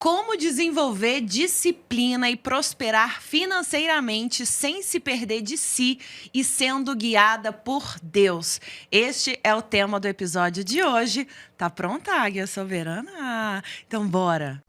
Como desenvolver disciplina e prosperar financeiramente sem se perder de si e sendo guiada por Deus. Este é o tema do episódio de hoje. Tá pronta, Águia Soberana? Então bora!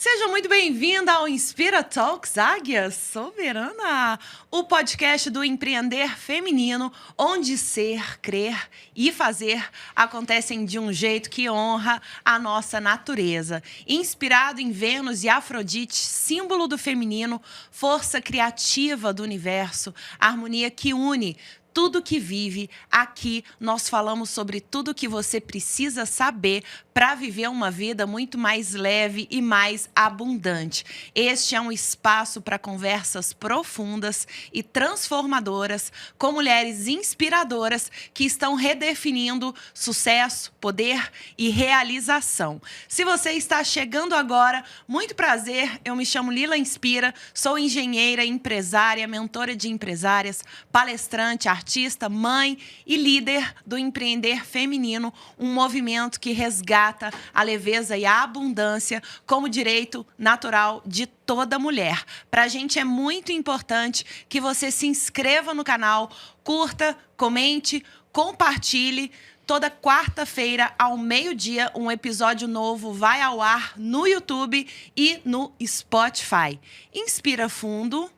Seja muito bem-vinda ao Inspira Talks Águia Soberana, o podcast do empreender feminino, onde ser, crer e fazer acontecem de um jeito que honra a nossa natureza. Inspirado em Vênus e Afrodite, símbolo do feminino, força criativa do universo, harmonia que une tudo que vive. Aqui nós falamos sobre tudo que você precisa saber para viver uma vida muito mais leve e mais abundante. Este é um espaço para conversas profundas e transformadoras com mulheres inspiradoras que estão redefinindo sucesso, poder e realização. Se você está chegando agora, muito prazer, eu me chamo Lila Inspira, sou engenheira, empresária, mentora de empresárias, palestrante, artista, mãe e líder do Empreender Feminino, um movimento que resgata a leveza e a abundância como direito natural de toda mulher. Para a gente é muito importante que você se inscreva no canal, curta, comente, compartilhe. Toda quarta-feira, ao meio-dia, um episódio novo vai ao ar no YouTube e no Spotify. Inspira fundo,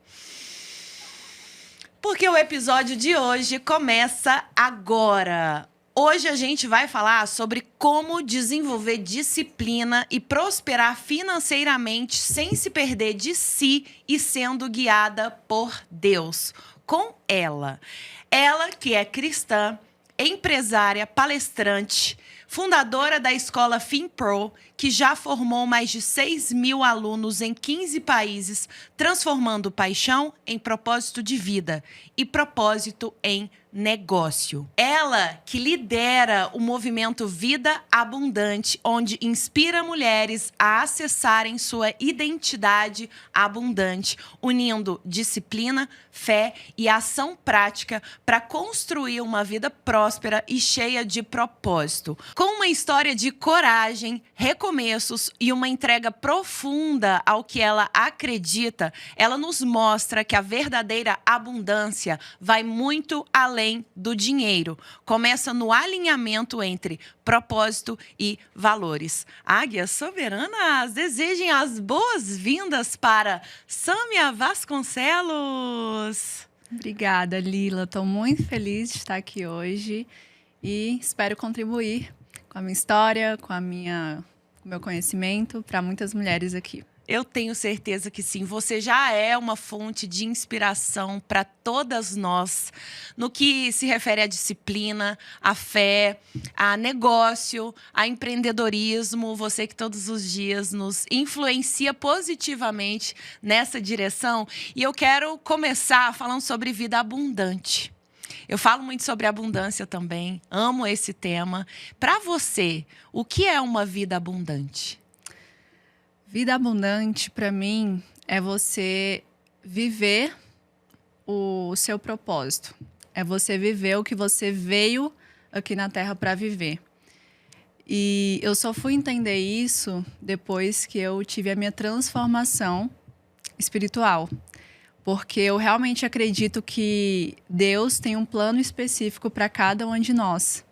porque o episódio de hoje começa agora. Hoje a gente vai falar sobre como desenvolver disciplina e prosperar financeiramente sem se perder de si e sendo guiada por Deus. Com ela. Ela que é cristã, empresária, palestrante, fundadora da escola FinPro, que já formou mais de 6.000 alunos em 15 países, transformando paixão em propósito de vida e propósito em negócio. Ela que lidera o movimento Vida Abundante, onde inspira mulheres a acessarem sua identidade abundante, unindo disciplina, fé e ação prática para construir uma vida próspera e cheia de propósito. Com uma história de coragem, recomeços e uma entrega profunda ao que ela acredita, ela nos mostra que a verdadeira abundância vai muito além do dinheiro. Começa no alinhamento entre propósito e valores. Águias soberanas, desejem as boas-vindas para Sâmia Vasconcelos. Obrigada, Lila. Estou muito feliz de estar aqui hoje e espero contribuir com a minha história, com o meu conhecimento para muitas mulheres aqui. Eu tenho certeza que sim. Você já é uma fonte de inspiração para todas nós no que se refere à disciplina, à fé, a negócio, a empreendedorismo. Você que todos os dias nos influencia positivamente nessa direção. E eu quero começar falando sobre vida abundante. Eu falo muito sobre abundância também. Amo esse tema. Para você, o que é uma vida abundante? Vida abundante, para mim, é você viver o seu propósito. É você viver o que você veio aqui na Terra para viver. E eu só fui entender isso depois que eu tive a minha transformação espiritual. Porque eu realmente acredito que Deus tem um plano específico para cada um de nós.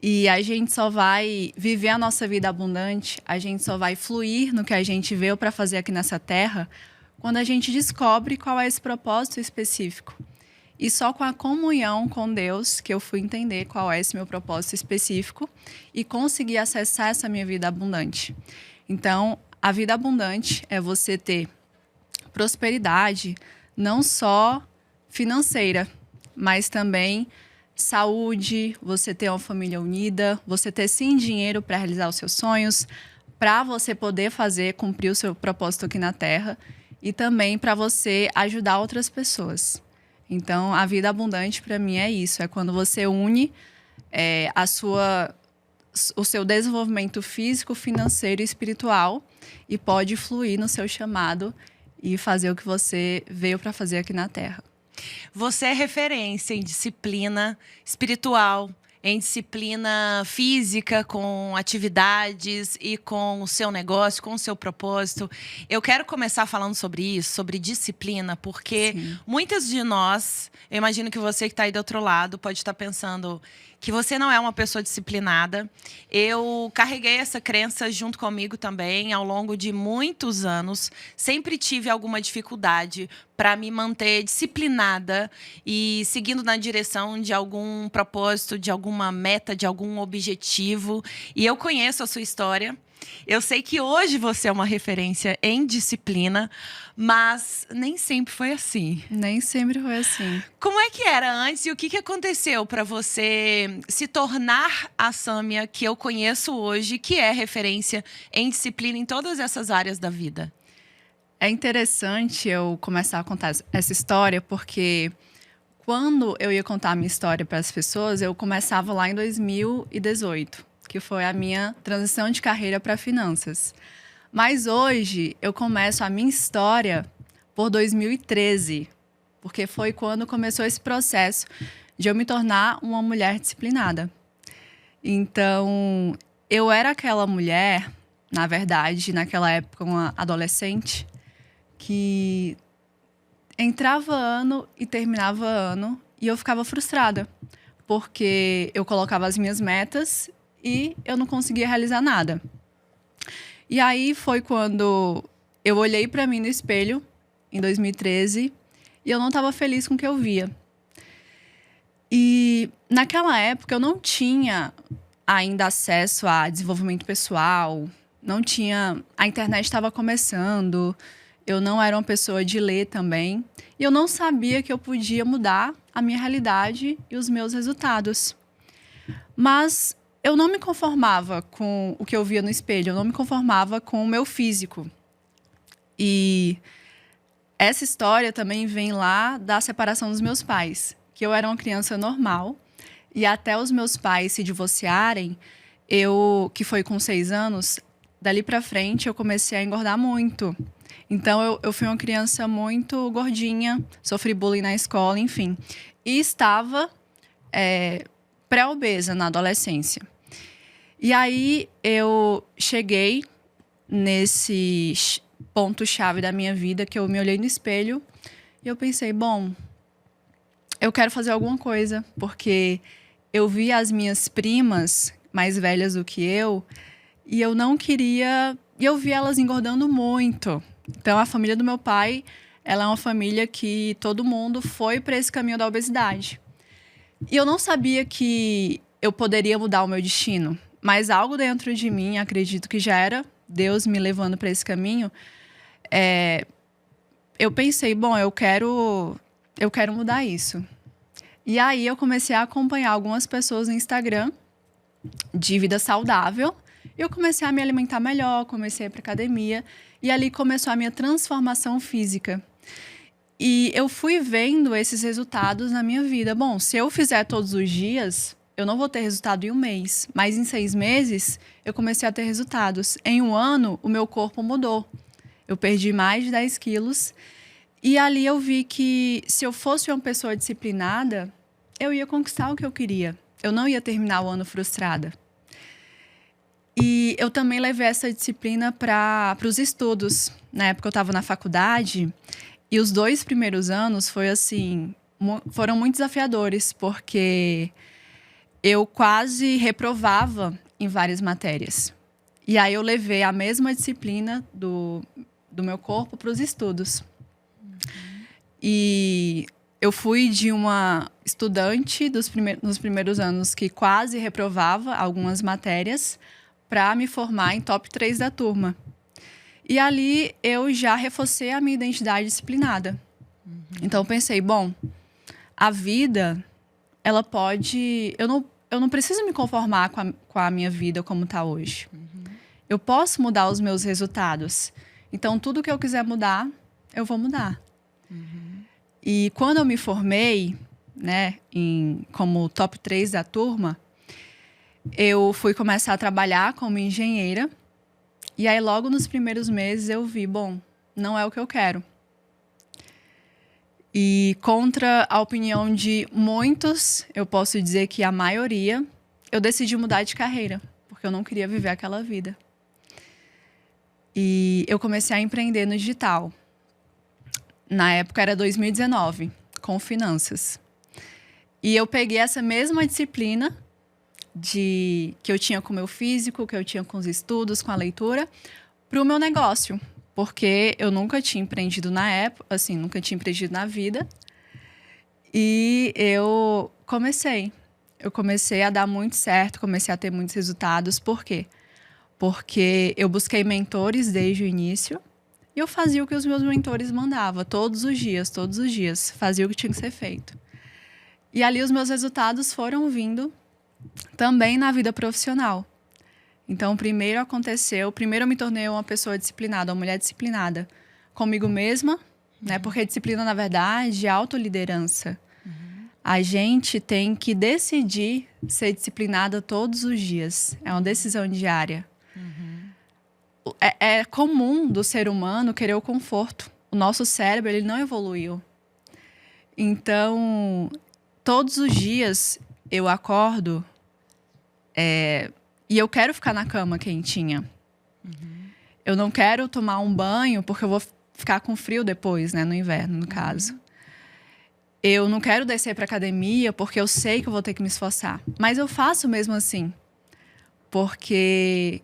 E a gente só vai viver a nossa vida abundante, a gente só vai fluir no que a gente veio para fazer aqui nessa terra quando a gente descobre qual é esse propósito específico. E só com a comunhão com Deus que eu fui entender qual é esse meu propósito específico e conseguir acessar essa minha vida abundante. Então, a vida abundante é você ter prosperidade, não só financeira, mas também saúde, você ter uma família unida, você ter sim dinheiro para realizar os seus sonhos, para você poder cumprir o seu propósito aqui na Terra e também para você ajudar outras pessoas. Então, a vida abundante para mim é isso, é quando você une o seu desenvolvimento físico, financeiro e espiritual e pode fluir no seu chamado e fazer o que você veio para fazer aqui na Terra. Você é referência em disciplina espiritual, em disciplina física, com atividades e com o seu negócio, com o seu propósito. Eu quero começar falando sobre isso, sobre disciplina, porque Sim. muitas de nós, eu imagino que você que está aí do outro lado pode estar pensando que você não é uma pessoa disciplinada. Eu carreguei essa crença junto comigo também ao longo de muitos anos. Sempre tive alguma dificuldade para me manter disciplinada e seguindo na direção de algum propósito, de alguma meta, de algum objetivo. E eu conheço a sua história. Eu sei que hoje você é uma referência em disciplina, mas nem sempre foi assim. Nem sempre foi assim. Como é que era antes e o que aconteceu para você se tornar a Sâmia que eu conheço hoje, que é referência em disciplina em todas essas áreas da vida? É interessante eu começar a contar essa história, porque quando eu ia contar a minha história para as pessoas, eu começava lá em 2018, que foi a minha transição de carreira para finanças. Mas hoje eu começo a minha história por 2013, porque foi quando começou esse processo de eu me tornar uma mulher disciplinada. Então, eu era aquela mulher, na verdade, naquela época, uma adolescente, que entrava ano e terminava ano e eu ficava frustrada, porque eu colocava as minhas metas e eu não conseguia realizar nada. E aí foi quando eu olhei para mim no espelho, em 2013, e eu não estava feliz com o que eu via. E naquela época eu não tinha ainda acesso a desenvolvimento pessoal, não tinha, a internet estava começando, eu não era uma pessoa de ler também, e eu não sabia que eu podia mudar a minha realidade e os meus resultados. Mas eu não me conformava com o que eu via no espelho, eu não me conformava com o meu físico. E essa história também vem lá da separação dos meus pais, que eu era uma criança normal, e até os meus pais se divorciarem, que foi com 6 anos, dali pra frente eu comecei a engordar muito. Então, eu fui uma criança muito gordinha, sofri bullying na escola, enfim. E estava pré-obesa na adolescência. E aí, eu cheguei nesse ponto-chave da minha vida, que eu me olhei no espelho e eu pensei, bom, eu quero fazer alguma coisa, porque eu vi as minhas primas mais velhas do que eu e eu não queria... E eu vi elas engordando muito. Então, a família do meu pai, ela é uma família que todo mundo foi para esse caminho da obesidade. E eu não sabia que eu poderia mudar o meu destino, mas algo dentro de mim, acredito que já era Deus me levando para esse caminho, eu pensei, bom, eu quero mudar isso. E aí eu comecei a acompanhar algumas pessoas no Instagram de vida saudável. Eu comecei a me alimentar melhor, comecei a ir para academia. E ali começou a minha transformação física. E eu fui vendo esses resultados na minha vida. Bom, se eu fizer todos os dias, eu não vou ter resultado em um mês. Mas em 6 meses, eu comecei a ter resultados. Em 1 ano, o meu corpo mudou. Eu perdi mais de 10 quilos. E ali eu vi que se eu fosse uma pessoa disciplinada, eu ia conquistar o que eu queria. Eu não ia terminar o ano frustrada. E eu também levei essa disciplina para os estudos. Na época eu estava na faculdade e os 2 primeiros anos foram muito desafiadores, porque eu quase reprovava em várias matérias. E aí eu levei a mesma disciplina do meu corpo para os estudos. E eu fui de uma estudante nos primeiros anos que quase reprovava algumas matérias para me formar em top 3 da turma. E ali eu já reforcei a minha identidade disciplinada. Então eu pensei, bom, a vida, ela pode... Eu não preciso me conformar com a minha vida como está hoje. Eu posso mudar os meus resultados. Então tudo que eu quiser mudar, eu vou mudar. E quando eu me formei, né, como top 3 da turma, eu fui começar a trabalhar como engenheira. E aí, logo nos primeiros meses, eu vi, bom, não é o que eu quero. E contra a opinião de muitos, eu posso dizer que a maioria, eu decidi mudar de carreira, porque eu não queria viver aquela vida. E eu comecei a empreender no digital. Na época era 2019, com finanças. E eu peguei essa mesma disciplina que eu tinha com o meu físico, que eu tinha com os estudos, com a leitura, para o meu negócio. Porque eu nunca tinha empreendido na época, assim, nunca tinha empreendido na vida. E eu comecei a dar muito certo, comecei a ter muitos resultados. Por quê? Porque eu busquei mentores desde o início e eu fazia o que os meus mentores mandavam, todos os dias, fazia o que tinha que ser feito. E ali os meus resultados foram vindo também na vida profissional. Então, primeiro eu me tornei uma pessoa disciplinada, uma mulher disciplinada comigo mesma, né? Porque disciplina, na verdade, é autoliderança. A gente tem que decidir ser disciplinada todos os dias. É uma decisão diária. É comum do ser humano querer o conforto. O nosso cérebro, ele não evoluiu. Então, todos os dias eu acordo e eu quero ficar na cama quentinha. Eu não quero tomar um banho porque eu vou ficar com frio depois, né? No inverno, no caso. Eu não quero descer para academia porque eu sei que eu vou ter que me esforçar. Mas eu faço mesmo assim. Porque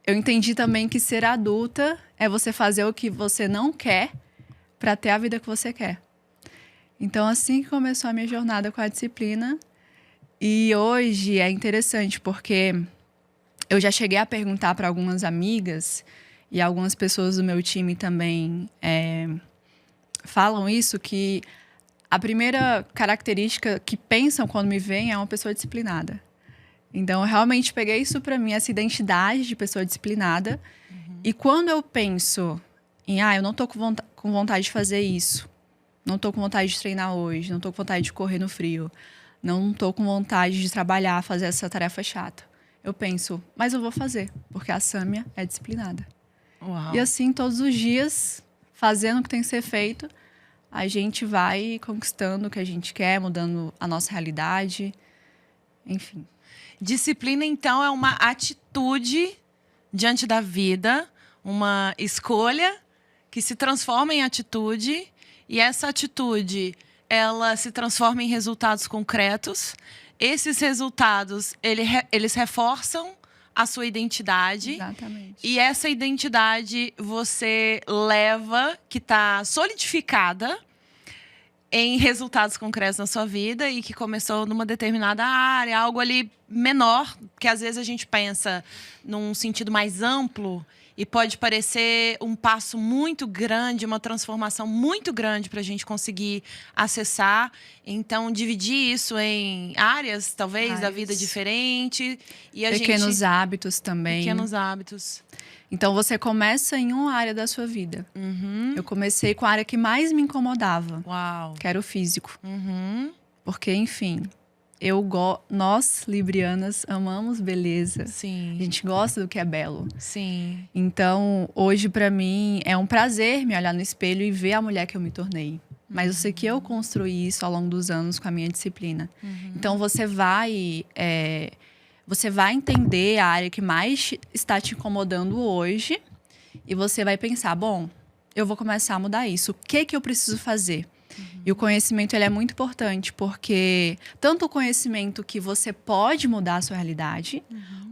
eu entendi também que ser adulta é você fazer o que você não quer para ter a vida que você quer. Então, assim que começou a minha jornada com a disciplina. E hoje é interessante porque eu já cheguei a perguntar para algumas amigas e algumas pessoas do meu time também falam isso, que a primeira característica que pensam quando me veem é uma pessoa disciplinada. Então, eu realmente peguei isso para mim, essa identidade de pessoa disciplinada. E quando eu penso em, eu não tô com vontade de fazer isso, não tô com vontade de treinar hoje, não tô com vontade de correr no frio, não tô com vontade de trabalhar, fazer essa tarefa chata. Eu penso, mas eu vou fazer, porque a Sâmia é disciplinada. Uau. E assim, todos os dias, fazendo o que tem que ser feito, a gente vai conquistando o que a gente quer, mudando a nossa realidade, enfim. Disciplina, então, é uma atitude diante da vida, uma escolha que se transforma em atitude, e essa atitude, ela se transforma em resultados concretos. Esses resultados, eles reforçam a sua identidade. Exatamente. E essa identidade você leva, que está solidificada em resultados concretos na sua vida e que começou numa determinada área, algo ali menor, que às vezes a gente pensa num sentido mais amplo e pode parecer um passo muito grande, uma transformação muito grande para a gente conseguir acessar. Então, dividir isso em áreas, talvez, da vida diferente. E Pequenos hábitos também. Pequenos hábitos. Então, você começa em uma área da sua vida. Eu comecei com a área que mais me incomodava. Uau. Que era o físico. Porque, enfim, nós, librianas, amamos beleza. Sim. A gente gosta do que é belo. Sim. Então, hoje, pra mim, é um prazer me olhar no espelho e ver a mulher que eu me tornei. Mas eu sei que eu construí isso ao longo dos anos com a minha disciplina. Então, você vai entender a área que mais está te incomodando hoje e você vai pensar, bom, eu vou começar a mudar isso. O que eu preciso fazer? E o conhecimento, ele é muito importante, porque tanto o conhecimento que você pode mudar a sua realidade,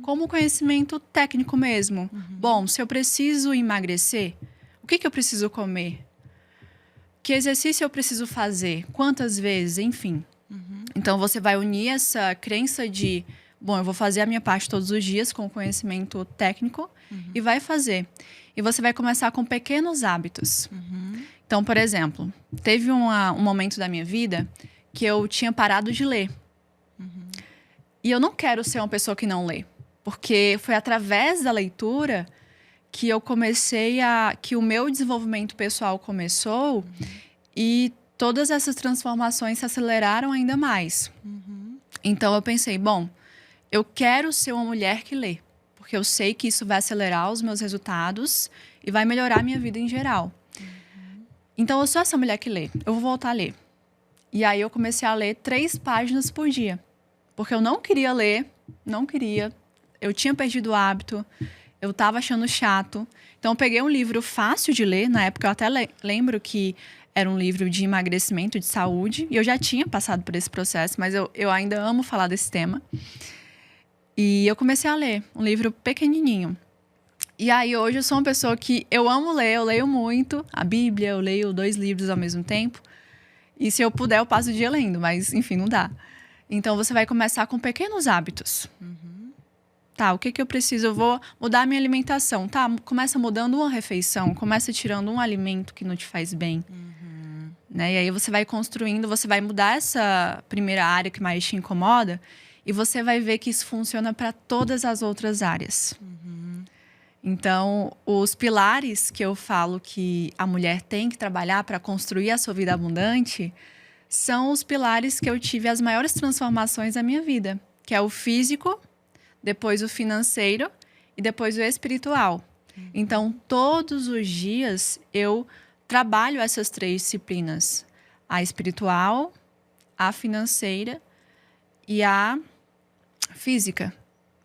como o conhecimento técnico mesmo. Bom, se eu preciso emagrecer, o que eu preciso comer? Que exercício eu preciso fazer? Quantas vezes? Enfim. Então, você vai unir essa crença de, bom, eu vou fazer a minha parte todos os dias com o conhecimento técnico e vai fazer. E você vai começar com pequenos hábitos. Então, por exemplo, teve um momento da minha vida que eu tinha parado de ler. E eu não quero ser uma pessoa que não lê. Porque foi através da leitura que eu que o meu desenvolvimento pessoal começou e todas essas transformações se aceleraram ainda mais. Então, eu pensei, bom, eu quero ser uma mulher que lê. Porque eu sei que isso vai acelerar os meus resultados e vai melhorar a minha vida em geral. Então, eu sou essa mulher que lê. Eu vou voltar a ler. E aí, eu comecei a ler 3 páginas por dia. Porque eu não queria ler, não queria. Eu tinha perdido o hábito, eu estava achando chato. Então, eu peguei um livro fácil de ler. Na época, eu até lembro que era um livro de emagrecimento, de saúde. E eu já tinha passado por esse processo, mas eu ainda amo falar desse tema. E eu comecei a ler um livro pequenininho. E aí, hoje, eu sou uma pessoa que eu amo ler, eu leio muito. A Bíblia, eu leio 2 livros ao mesmo tempo. E se eu puder, eu passo o dia lendo, mas, enfim, não dá. Então, você vai começar com pequenos hábitos. Tá, o que eu preciso? Eu vou mudar a minha alimentação. Tá, começa mudando uma refeição, começa tirando um alimento que não te faz bem. Né? E aí, você vai construindo, você vai mudar essa primeira área que mais te incomoda e você vai ver que isso funciona para todas as outras áreas. Então, os pilares que eu falo que a mulher tem que trabalhar para construir a sua vida abundante são os pilares que eu tive as maiores transformações da minha vida, que é o físico, depois o financeiro e depois o espiritual. Então, todos os dias eu trabalho essas 3 disciplinas: a espiritual, a financeira e a física.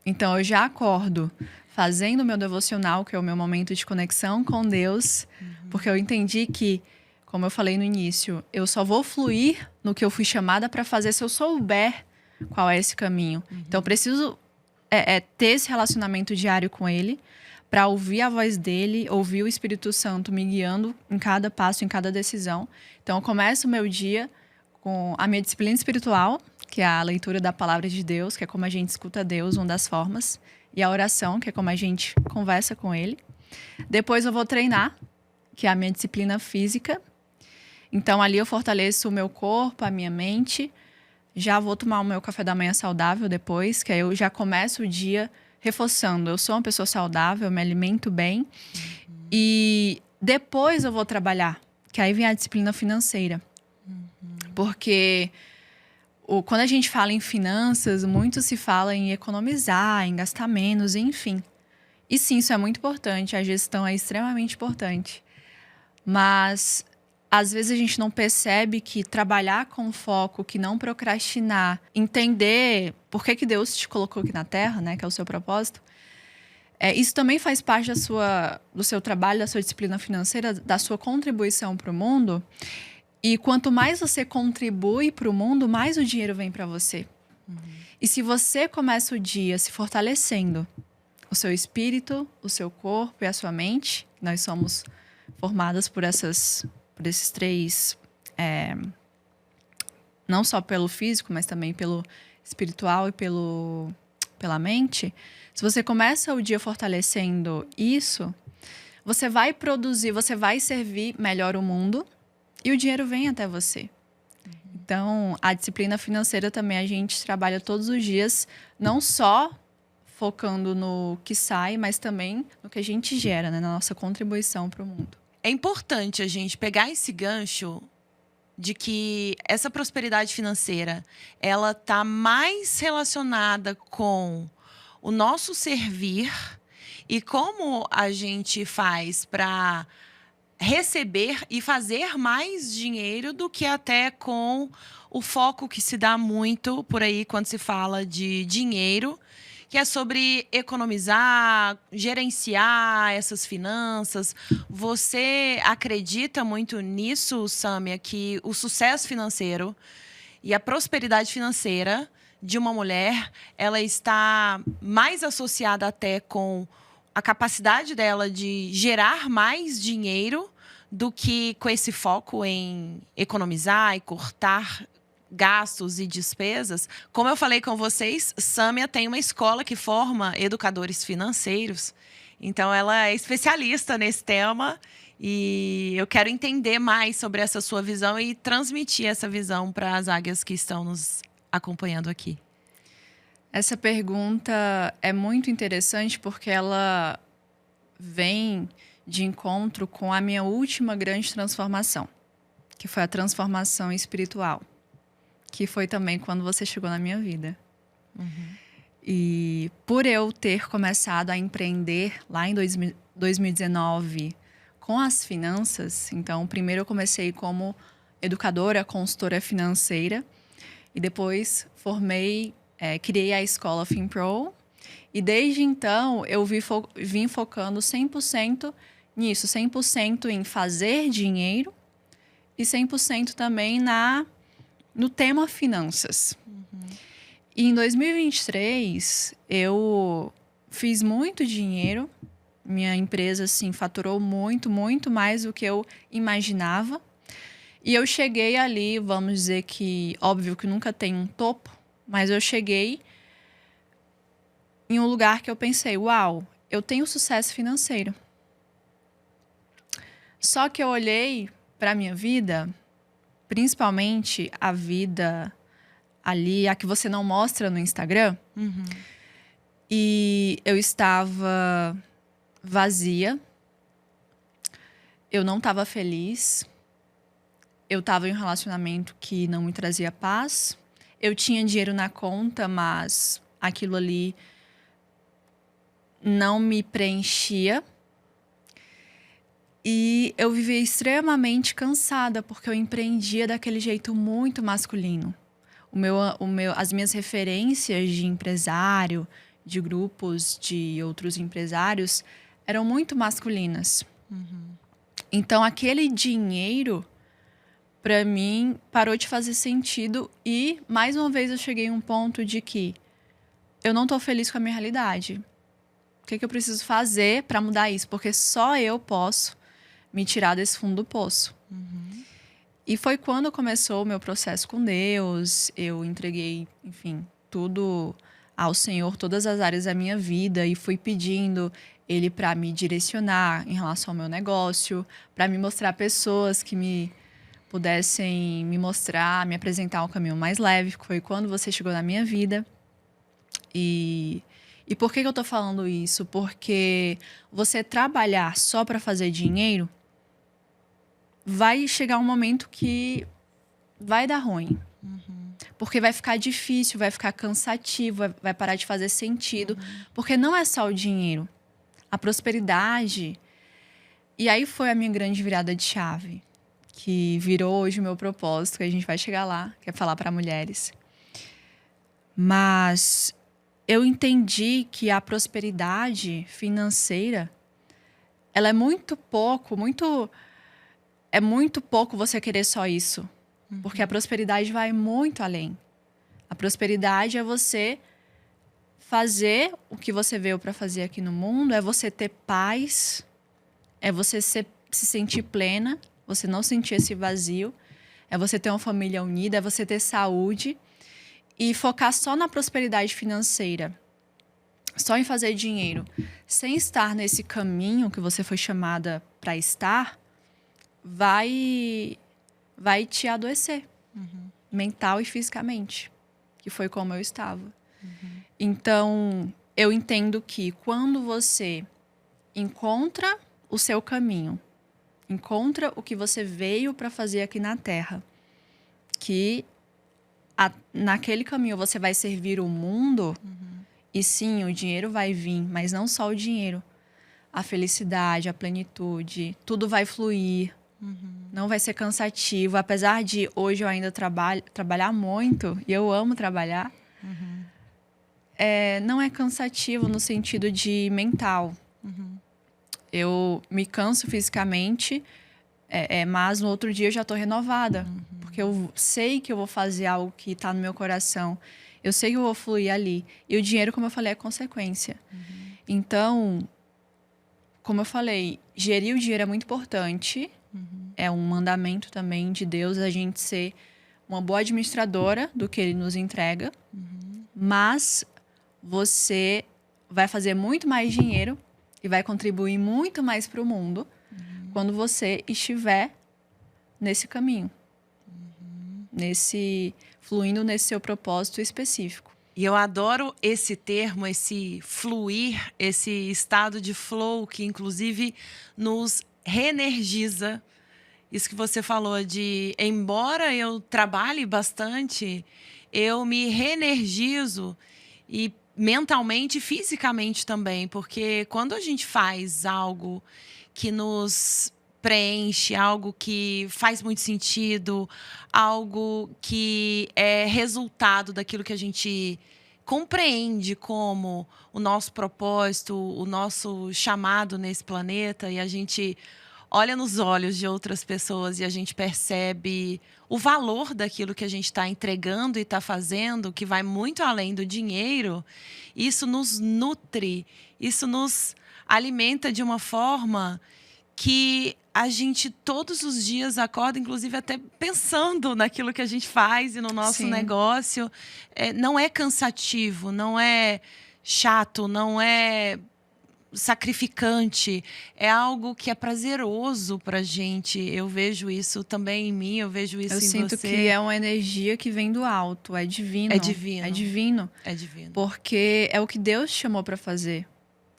Então, eu já acordo fazendo o meu devocional, que é o meu momento de conexão com Deus, porque eu entendi que, como eu falei no início, eu só vou fluir no que eu fui chamada para fazer se eu souber qual é esse caminho. Então, eu preciso ter esse relacionamento diário com Ele, para ouvir a voz dele, ouvir o Espírito Santo me guiando em cada passo, em cada decisão. Então, eu começo o meu dia com a minha disciplina espiritual, que é a leitura da palavra de Deus, que é como a gente escuta Deus, uma das formas. E a oração, que é como a gente conversa com Ele. Depois eu vou treinar, que é a minha disciplina física. Então, ali eu fortaleço o meu corpo, a minha mente. Já vou tomar o meu café da manhã saudável depois, que aí eu já começo o dia reforçando. Eu sou uma pessoa saudável, eu me alimento bem. E depois eu vou trabalhar, que aí vem a disciplina financeira. Porque quando a gente fala em finanças, muito se fala em economizar, em gastar menos, enfim. E sim, isso é muito importante, a gestão é extremamente importante. Mas, às vezes, a gente não percebe que trabalhar com foco, que não procrastinar, entender por que Deus te colocou aqui na Terra, né, que é o seu propósito, isso também faz parte do seu trabalho, da sua disciplina financeira, da sua contribuição para o mundo. E quanto mais você contribui para o mundo, mais o dinheiro vem para você. E se você começa o dia se fortalecendo, o seu espírito, o seu corpo e a sua mente, nós somos formadas por esses 3, não só pelo físico, mas também pelo espiritual e pela mente. Se você começa o dia fortalecendo isso, você vai produzir, você vai servir melhor o mundo, e o dinheiro vem até você. Então, a disciplina financeira também a gente trabalha todos os dias, não só focando no que sai, mas também no que a gente gera, né, na nossa contribuição para o mundo. É importante a gente pegar esse gancho de que essa prosperidade financeira, ela tá mais relacionada com o nosso servir e como a gente faz para receber e fazer mais dinheiro do que até com o foco que se dá muito por aí quando se fala de dinheiro, que é sobre economizar, gerenciar essas finanças. Você acredita muito nisso, Sâmia, que o sucesso financeiro e a prosperidade financeira de uma mulher, ela está mais associada até com a capacidade dela de gerar mais dinheiro do que com esse foco em economizar e cortar gastos e despesas? Como eu falei com vocês, Sâmia tem uma escola que forma educadores financeiros. Então, ela é especialista nesse tema e eu quero entender mais sobre essa sua visão e transmitir essa visão para as águias que estão nos acompanhando aqui. Essa pergunta é muito interessante porque ela vem de encontro com a minha última grande transformação, que foi a transformação espiritual, que foi também quando você chegou na minha vida. E por eu ter começado a empreender lá em 2019 com as finanças. Então, primeiro eu comecei como educadora, consultora financeira. E depois criei a escola FinPro. E desde então, eu vim focando 100% nisso. 100% em fazer dinheiro e 100% também no tema finanças. E em 2023, eu fiz muito dinheiro. Minha empresa, assim, faturou muito, muito mais do que eu imaginava. E eu cheguei ali, vamos dizer que, óbvio que nunca tem um topo, mas eu cheguei em um lugar que eu pensei, uau, eu tenho sucesso financeiro. Só que eu olhei para a minha vida, principalmente a vida ali, a que você não mostra no Instagram, e eu estava vazia, eu não estava feliz, eu estava em um relacionamento que não me trazia paz, eu tinha dinheiro na conta, mas aquilo ali não me preenchia. E eu vivia extremamente cansada, porque eu empreendia daquele jeito muito masculino. As minhas referências de empresário, de grupos de outros empresários, eram muito masculinas. Então, aquele dinheiro, para mim, parou de fazer sentido. E, mais uma vez, eu cheguei a um ponto de que eu não estou feliz com a minha realidade. O que eu preciso fazer para mudar isso? Porque só eu posso me tirar desse fundo do poço. E foi quando começou o meu processo com Deus. Eu entreguei, enfim, tudo ao Senhor, todas as áreas da minha vida, e fui pedindo Ele para me direcionar em relação ao meu negócio, para me mostrar pessoas que me pudessem me mostrar, me apresentar um caminho mais leve. Foi quando você chegou na minha vida. E por que eu tô falando isso? Porque você trabalhar só para fazer dinheiro, vai chegar um momento que vai dar ruim. Porque vai ficar difícil, vai ficar cansativo, vai parar de fazer sentido. Porque não é só o dinheiro. A prosperidade. E aí foi a minha grande virada de chave, que virou hoje o meu propósito, que a gente vai chegar lá, que é falar para mulheres. Mas eu entendi que a prosperidade financeira, ela é muito pouco você querer só isso. Porque a prosperidade vai muito além. A prosperidade é você fazer o que você veio para fazer aqui no mundo, é você ter paz, é você se sentir plena, você não sentir esse vazio, é você ter uma família unida, é você ter saúde. E focar só na prosperidade financeira, só em fazer dinheiro, sem estar nesse caminho que você foi chamada para estar, vai te adoecer, mental e fisicamente, que foi como eu estava. Então, eu entendo que quando você encontra o seu caminho, encontra o que você veio para fazer aqui na Terra, que naquele caminho você vai servir o mundo, e sim, o dinheiro vai vir, mas não só o dinheiro. A felicidade, a plenitude, tudo vai fluir. Não vai ser cansativo. Apesar de hoje eu ainda trabalhar muito, e eu amo trabalhar, não é cansativo no sentido de mental. Eu me canso fisicamente, mas no outro dia eu já estou renovada. Porque eu sei que eu vou fazer algo que está no meu coração. Eu sei que eu vou fluir ali. E o dinheiro, como eu falei, é consequência. Então, como eu falei, gerir o dinheiro é muito importante. É um mandamento também de Deus a gente ser uma boa administradora do que Ele nos entrega. Mas você vai fazer muito mais dinheiro e vai contribuir muito mais para o mundo quando você estiver nesse caminho. Fluindo nesse seu propósito específico. E eu adoro esse termo, esse fluir, esse estado de flow que inclusive nos reenergiza. Isso que você falou de, embora eu trabalhe bastante, eu me reenergizo e mentalmente e fisicamente também, porque quando a gente faz algo que nos preenche, algo que faz muito sentido, algo que é resultado daquilo que a gente compreende como o nosso propósito, o nosso chamado nesse planeta, e a gente olha nos olhos de outras pessoas e a gente percebe o valor daquilo que a gente está entregando e está fazendo, que vai muito além do dinheiro. Isso nos nutre, isso nos alimenta de uma forma que a gente todos os dias acorda, inclusive até pensando naquilo que a gente faz e no nosso Sim. negócio. Não é cansativo, não é chato, não é sacrificante, é algo que é prazeroso pra gente. Eu vejo isso também em mim, eu vejo isso Eu em sinto você. que é uma energia que vem do alto, é divino. É divino. É divino, É divino. porque é o que Deus chamou para fazer.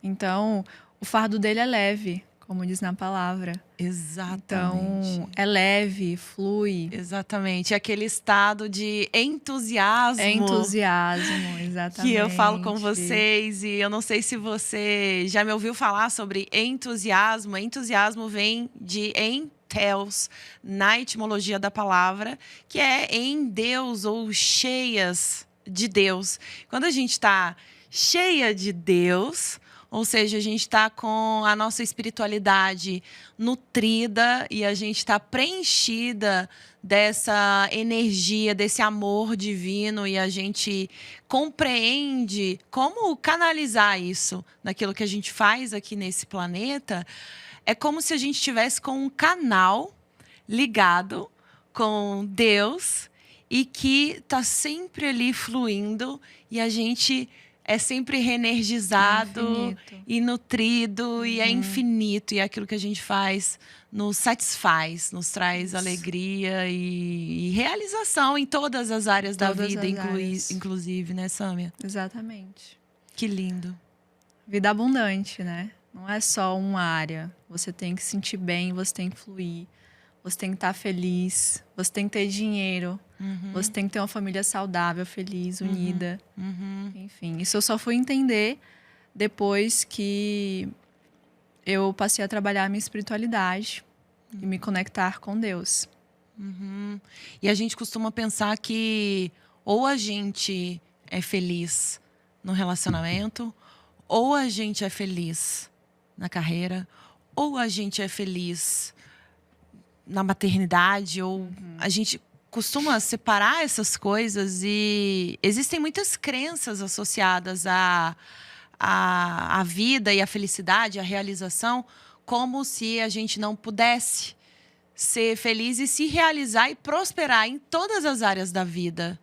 Então, o fardo dele é leve, como diz na palavra. Exatamente. Então, é leve, flui. Exatamente. Aquele estado de entusiasmo. É entusiasmo, exatamente. Que eu falo com vocês, e eu não sei se você já me ouviu falar sobre entusiasmo. Entusiasmo vem de entheos, na etimologia da palavra, que é em Deus ou cheias de Deus. Quando a gente está cheia de Deus, ou seja, a gente está com a nossa espiritualidade nutrida e a gente está preenchida dessa energia, desse amor divino, e a gente compreende como canalizar isso naquilo que a gente faz aqui nesse planeta. É como se a gente estivesse com um canal ligado com Deus e que está sempre ali fluindo, e a gente é sempre reenergizado e nutrido, e é infinito. E é aquilo que a gente faz nos satisfaz, nos traz alegria e realização em todas as áreas da vida, inclusive, né, Sâmia? Exatamente. Que lindo. Vida abundante, né? Não é só uma área. Você tem que se sentir bem, você tem que fluir, você tem que estar feliz, você tem que ter dinheiro. Você tem que ter uma família saudável, feliz, unida. Enfim, isso eu só fui entender depois que eu passei a trabalhar a minha espiritualidade e me conectar com Deus. E a gente costuma pensar que ou a gente é feliz no relacionamento, ou a gente é feliz na carreira, ou a gente é feliz na maternidade, ou a gente costuma separar essas coisas, e existem muitas crenças associadas à vida e à felicidade, à realização, como se a gente não pudesse ser feliz e se realizar e prosperar em todas as áreas da vida.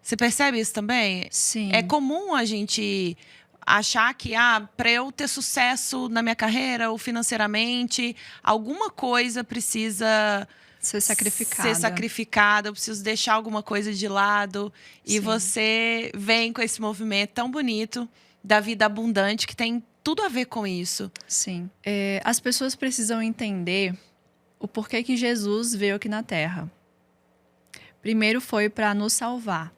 Você percebe isso também? Sim. É comum a gente achar que, para eu ter sucesso na minha carreira ou financeiramente, alguma coisa precisa ser sacrificada, eu preciso deixar alguma coisa de lado. Sim. E você vem com esse movimento tão bonito da vida abundante, que tem tudo a ver com isso. Sim. As pessoas precisam entender o porquê que Jesus veio aqui na Terra. Primeiro foi para nos salvar,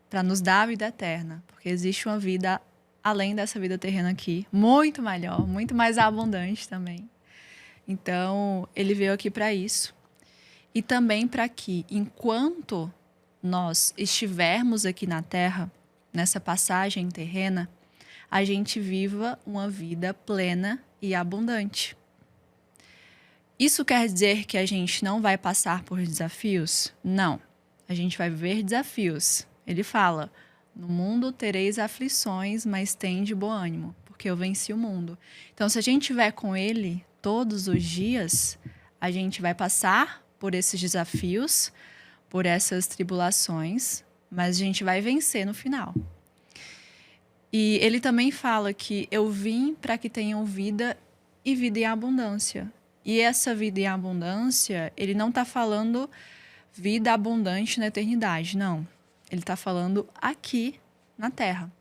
para nos dar a vida eterna, porque existe uma vida além dessa vida terrena aqui, muito melhor, muito mais abundante também. Então, ele veio aqui para isso. E também para que, enquanto nós estivermos aqui na Terra, nessa passagem terrena, a gente viva uma vida plena e abundante. Isso quer dizer que a gente não vai passar por desafios? Não. A gente vai viver desafios. Ele fala: no mundo tereis aflições, mas tende bom ânimo, porque eu venci o mundo. Então, se a gente estiver com ele todos os dias, a gente vai passar por esses desafios, por essas tribulações, mas a gente vai vencer no final. E ele também fala que eu vim para que tenham vida e vida em abundância. E essa vida em abundância, ele não está falando vida abundante na eternidade, não. Ele está falando aqui na Terra.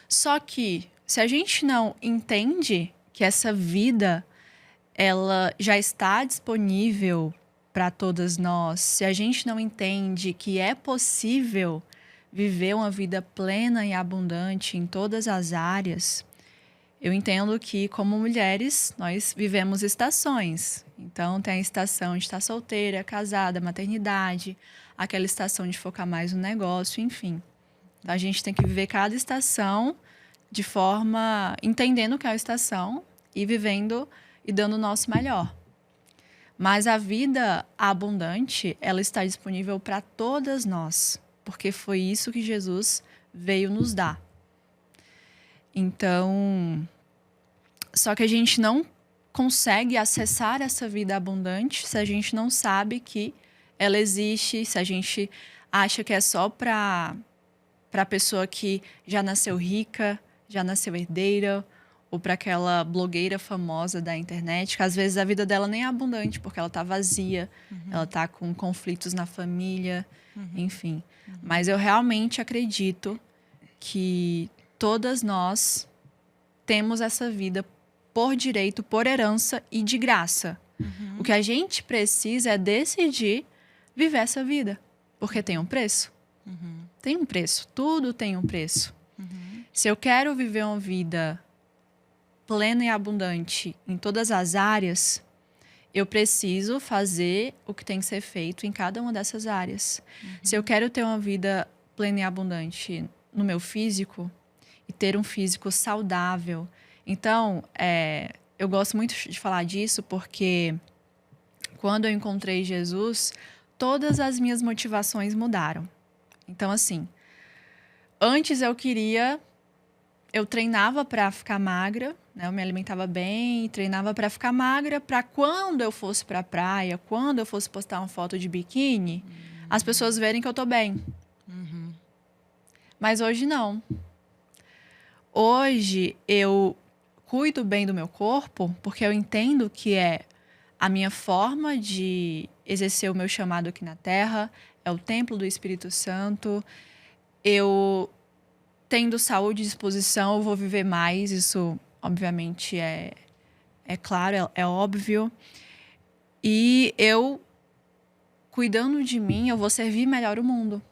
Só que, se a gente não entende que essa vida ela já está disponível para todas nós, se a gente não entende que é possível viver uma vida plena e abundante em todas as áreas, Eu entendo que, como mulheres, nós vivemos estações. Então, tem a estação de estar solteira, casada, maternidade, aquela estação de focar mais no negócio, enfim. Então, a gente tem que viver cada estação de forma... entendendo o que é a estação e vivendo e dando o nosso melhor. Mas a vida abundante, ela está disponível para todas nós, porque foi isso que Jesus veio nos dar. Então, só que a gente não consegue acessar essa vida abundante se a gente não sabe que ela existe, se a gente acha que é só para a pessoa que já nasceu rica, já nasceu herdeira, ou para aquela blogueira famosa da internet, que às vezes a vida dela nem é abundante, porque ela está vazia, ela está com conflitos na família, enfim. Mas eu realmente acredito que todas nós temos essa vida por direito, por herança e de graça. O que a gente precisa é decidir viver essa vida, porque tem um preço. Tem um preço, tudo tem um preço. Se eu quero viver uma vida plena e abundante em todas as áreas, eu preciso fazer o que tem que ser feito em cada uma dessas áreas. Se eu quero ter uma vida plena e abundante no meu físico e ter um físico saudável, então, eu gosto muito de falar disso porque quando eu encontrei Jesus, todas as minhas motivações mudaram. Então, assim, antes eu treinava para ficar magra, né? Eu me alimentava bem, treinava para ficar magra, para quando eu fosse para a praia, quando eu fosse postar uma foto de biquíni, as pessoas verem que eu tô bem. Mas hoje não. Hoje eu cuido bem do meu corpo porque eu entendo que é a minha forma de exercer o meu chamado aqui na Terra, é o templo do Espírito Santo. Eu, tendo saúde e disposição, eu vou viver mais. Isso, obviamente, é claro, é óbvio. E eu, cuidando de mim, eu vou servir melhor o mundo.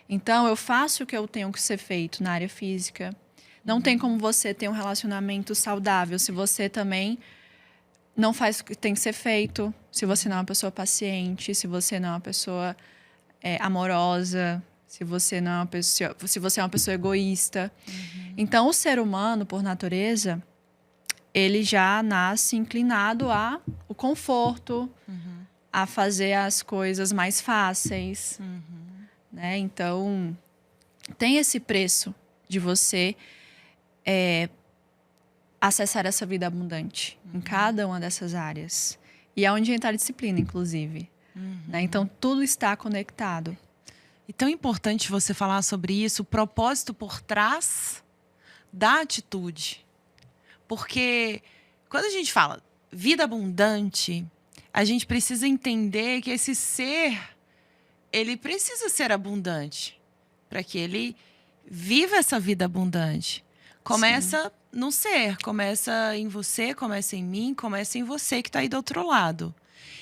Então, eu faço o que eu tenho que ser feito na área física. Não tem como você ter um relacionamento saudável se você também não faz o que tem que ser feito, se você não é uma pessoa paciente, se você não é uma pessoa amorosa, se você é uma pessoa egoísta. Então, o ser humano, por natureza, ele já nasce inclinado ao conforto, a fazer as coisas mais fáceis. Né? Então, tem esse preço de você acessar essa vida abundante em cada uma dessas áreas. E é onde entra a disciplina, inclusive. Né? Então, tudo está conectado. E tão importante você falar sobre isso, o propósito por trás da atitude. Porque quando a gente fala vida abundante, a gente precisa entender que esse ser, ele precisa ser abundante para que ele viva essa vida abundante. Começa no ser, começa em você, começa em mim, começa em você que está aí do outro lado.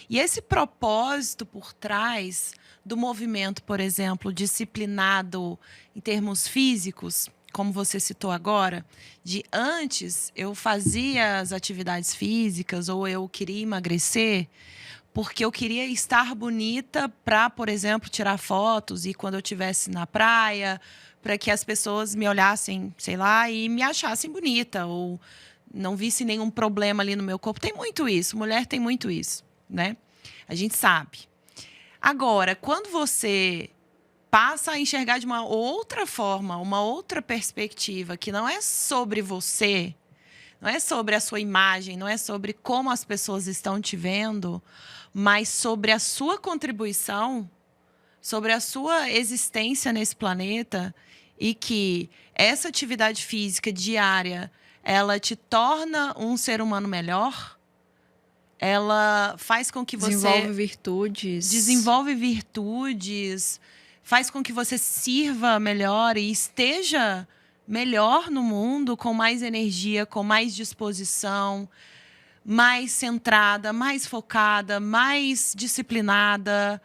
E esse propósito por trás do movimento, por exemplo, disciplinado em termos físicos, como você citou agora, de antes eu fazia as atividades físicas ou eu queria emagrecer porque eu queria estar bonita para, por exemplo, tirar fotos e quando eu estivesse na praia, para que as pessoas me olhassem, sei lá, e me achassem bonita ou não visse nenhum problema ali no meu corpo. Tem muito isso, mulher tem muito isso, né? A gente sabe. Agora, quando você passa a enxergar de uma outra forma, uma outra perspectiva, que não é sobre você, não é sobre a sua imagem, não é sobre como as pessoas estão te vendo, mas sobre a sua contribuição, sobre a sua existência nesse planeta e que essa atividade física diária, ela te torna um ser humano melhor, ela faz com que você... Desenvolve virtudes, faz com que você sirva melhor e esteja melhor no mundo, com mais energia, com mais disposição, mais centrada, mais focada, mais disciplinada.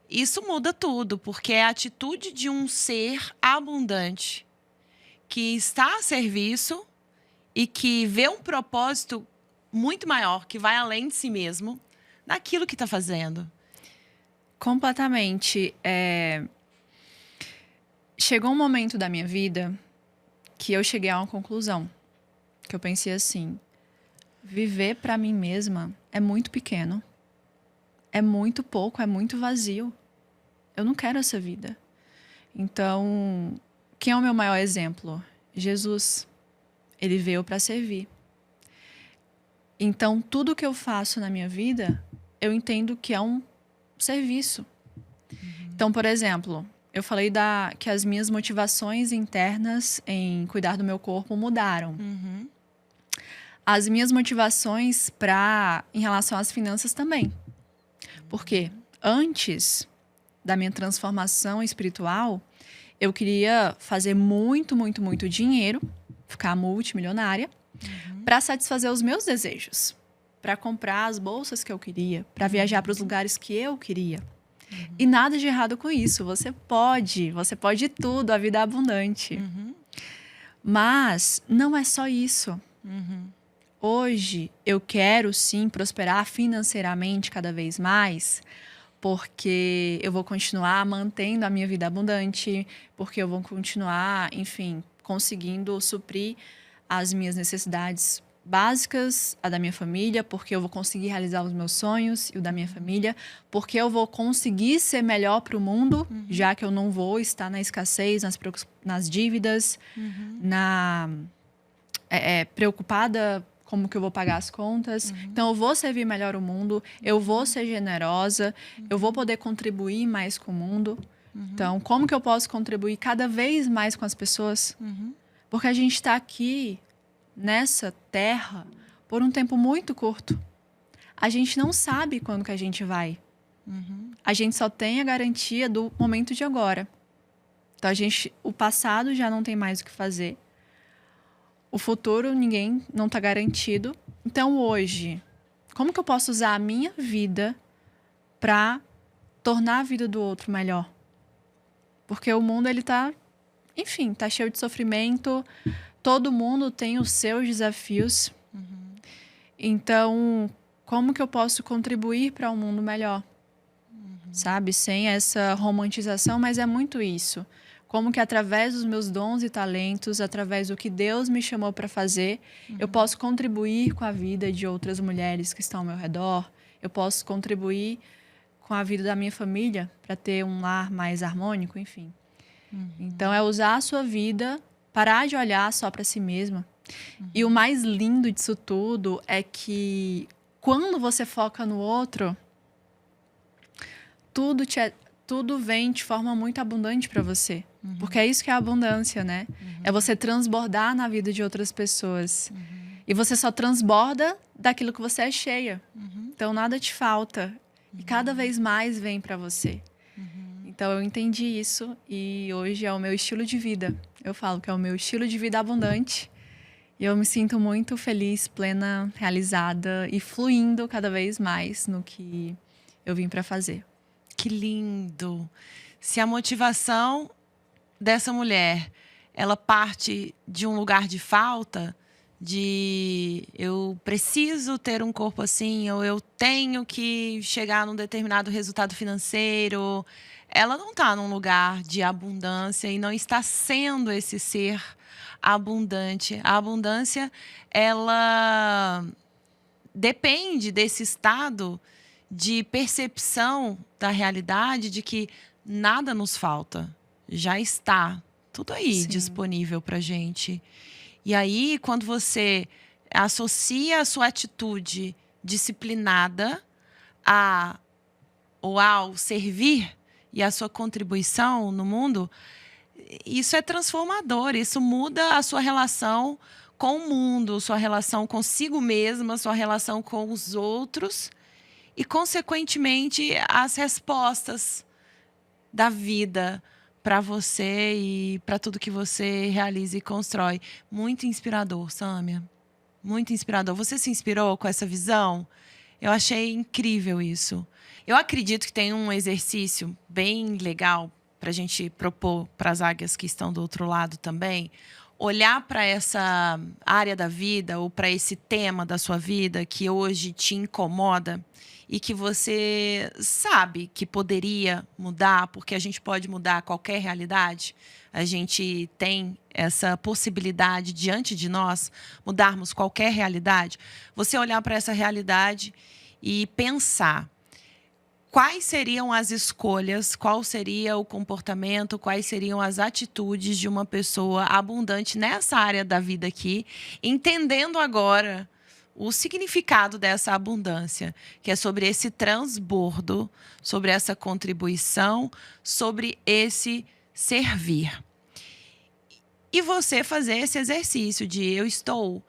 Isso muda tudo, porque é a atitude de um ser abundante que está a serviço e que vê um propósito muito maior, que vai além de si mesmo, naquilo que está fazendo. Completamente. Chegou um momento da minha vida que eu cheguei a uma conclusão. Que eu pensei assim, viver para mim mesma é muito pequeno. É muito pouco, é muito vazio. Eu não quero essa vida. Então, quem é o meu maior exemplo? Jesus. Ele veio para servir. Então, tudo que eu faço na minha vida, eu entendo que é um serviço. Então, por exemplo, eu falei que as minhas motivações internas em cuidar do meu corpo mudaram. As minhas motivações em relação às finanças também. Porque antes da minha transformação espiritual, eu queria fazer muito, muito, muito dinheiro, ficar multimilionária, para satisfazer os meus desejos, para comprar as bolsas que eu queria, para viajar para os lugares que eu queria. E nada de errado com isso. Você pode tudo, a vida é abundante. Mas não é só isso. Hoje eu quero sim prosperar financeiramente cada vez mais, porque eu vou continuar mantendo a minha vida abundante, porque eu vou continuar, enfim, conseguindo suprir as minhas necessidades básicas, a da minha família, porque eu vou conseguir realizar os meus sonhos e o da minha família, porque eu vou conseguir ser melhor para o mundo, já que eu não vou estar na escassez, nas dívidas, preocupada como que eu vou pagar as contas. Então, eu vou servir melhor o mundo, eu vou ser generosa, eu vou poder contribuir mais com o mundo. Então, como que eu posso contribuir cada vez mais com as pessoas? Porque a gente está aqui, nessa terra, por um tempo muito curto. A gente não sabe quando que a gente vai. A gente só tem a garantia do momento de agora. Então, o passado já não tem mais o que fazer. O futuro, ninguém não está garantido. Então, hoje, como que eu posso usar a minha vida para tornar a vida do outro melhor? Porque o mundo, ele tá cheio de sofrimento. Todo mundo tem os seus desafios. Então, como que eu posso contribuir para um mundo melhor? Sabe? Sem essa romantização, mas é muito isso. Como que através dos meus dons e talentos, através do que Deus me chamou para fazer, eu posso contribuir com a vida de outras mulheres que estão ao meu redor. Eu posso contribuir com a vida da minha família para ter um lar mais harmônico, enfim. Então, é usar a sua vida, parar de olhar só para si mesma. E o mais lindo disso tudo é que quando você foca no outro, tudo vem de forma muito abundante para você. Porque é isso que é a abundância, né? É você transbordar na vida de outras pessoas. E você só transborda daquilo que você é cheia. Então, nada te falta. E cada vez mais vem para você. Então, eu entendi isso. E hoje é o meu estilo de vida. Eu falo que é o meu estilo de vida abundante. E eu me sinto muito feliz, plena, realizada e fluindo cada vez mais no que eu vim para fazer. Que lindo! Se a motivação dessa mulher, ela parte de um lugar de falta, de eu preciso ter um corpo assim, ou eu tenho que chegar num determinado resultado financeiro, ela não está num lugar de abundância e não está sendo esse ser abundante. A abundância, ela depende desse estado de percepção da realidade, de que nada nos falta. Já está tudo aí disponível para gente. E aí, quando você associa a sua atitude disciplinada ao servir e a sua contribuição no mundo, isso é transformador. Isso muda a sua relação com o mundo, sua relação consigo mesma, sua relação com os outros e, consequentemente, as respostas da vida para você e para tudo que você realiza e constrói. Muito inspirador, Sâmia. Muito inspirador. Você se inspirou com essa visão? Eu achei incrível isso. Eu acredito que tem um exercício bem legal para a gente propor para as águias que estão do outro lado também. olhar para essa área da vida ou para esse tema da sua vida que hoje te incomoda e que você sabe que poderia mudar, porque a gente pode mudar qualquer realidade, a gente tem essa possibilidade diante de nós, mudarmos qualquer realidade, você olhar para essa realidade e pensar quais seriam as escolhas, qual seria o comportamento, quais seriam as atitudes de uma pessoa abundante nessa área da vida aqui, entendendo agora o significado dessa abundância, que é sobre esse transbordo, sobre essa contribuição, sobre esse servir. E você fazer esse exercício de eu estou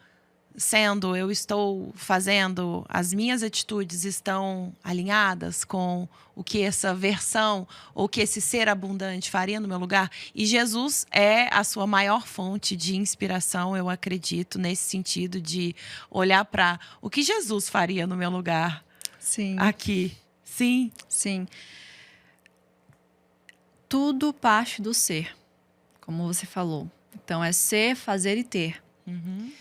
fazendo, as minhas atitudes estão alinhadas com o que essa versão ou que esse ser abundante faria no meu lugar. E Jesus é a sua maior fonte de inspiração, eu acredito, nesse sentido de olhar para o que Jesus faria no meu lugar. Sim. Aqui. Sim. Sim. Tudo parte do ser, como você falou. Então, é ser, fazer e ter. Uhum.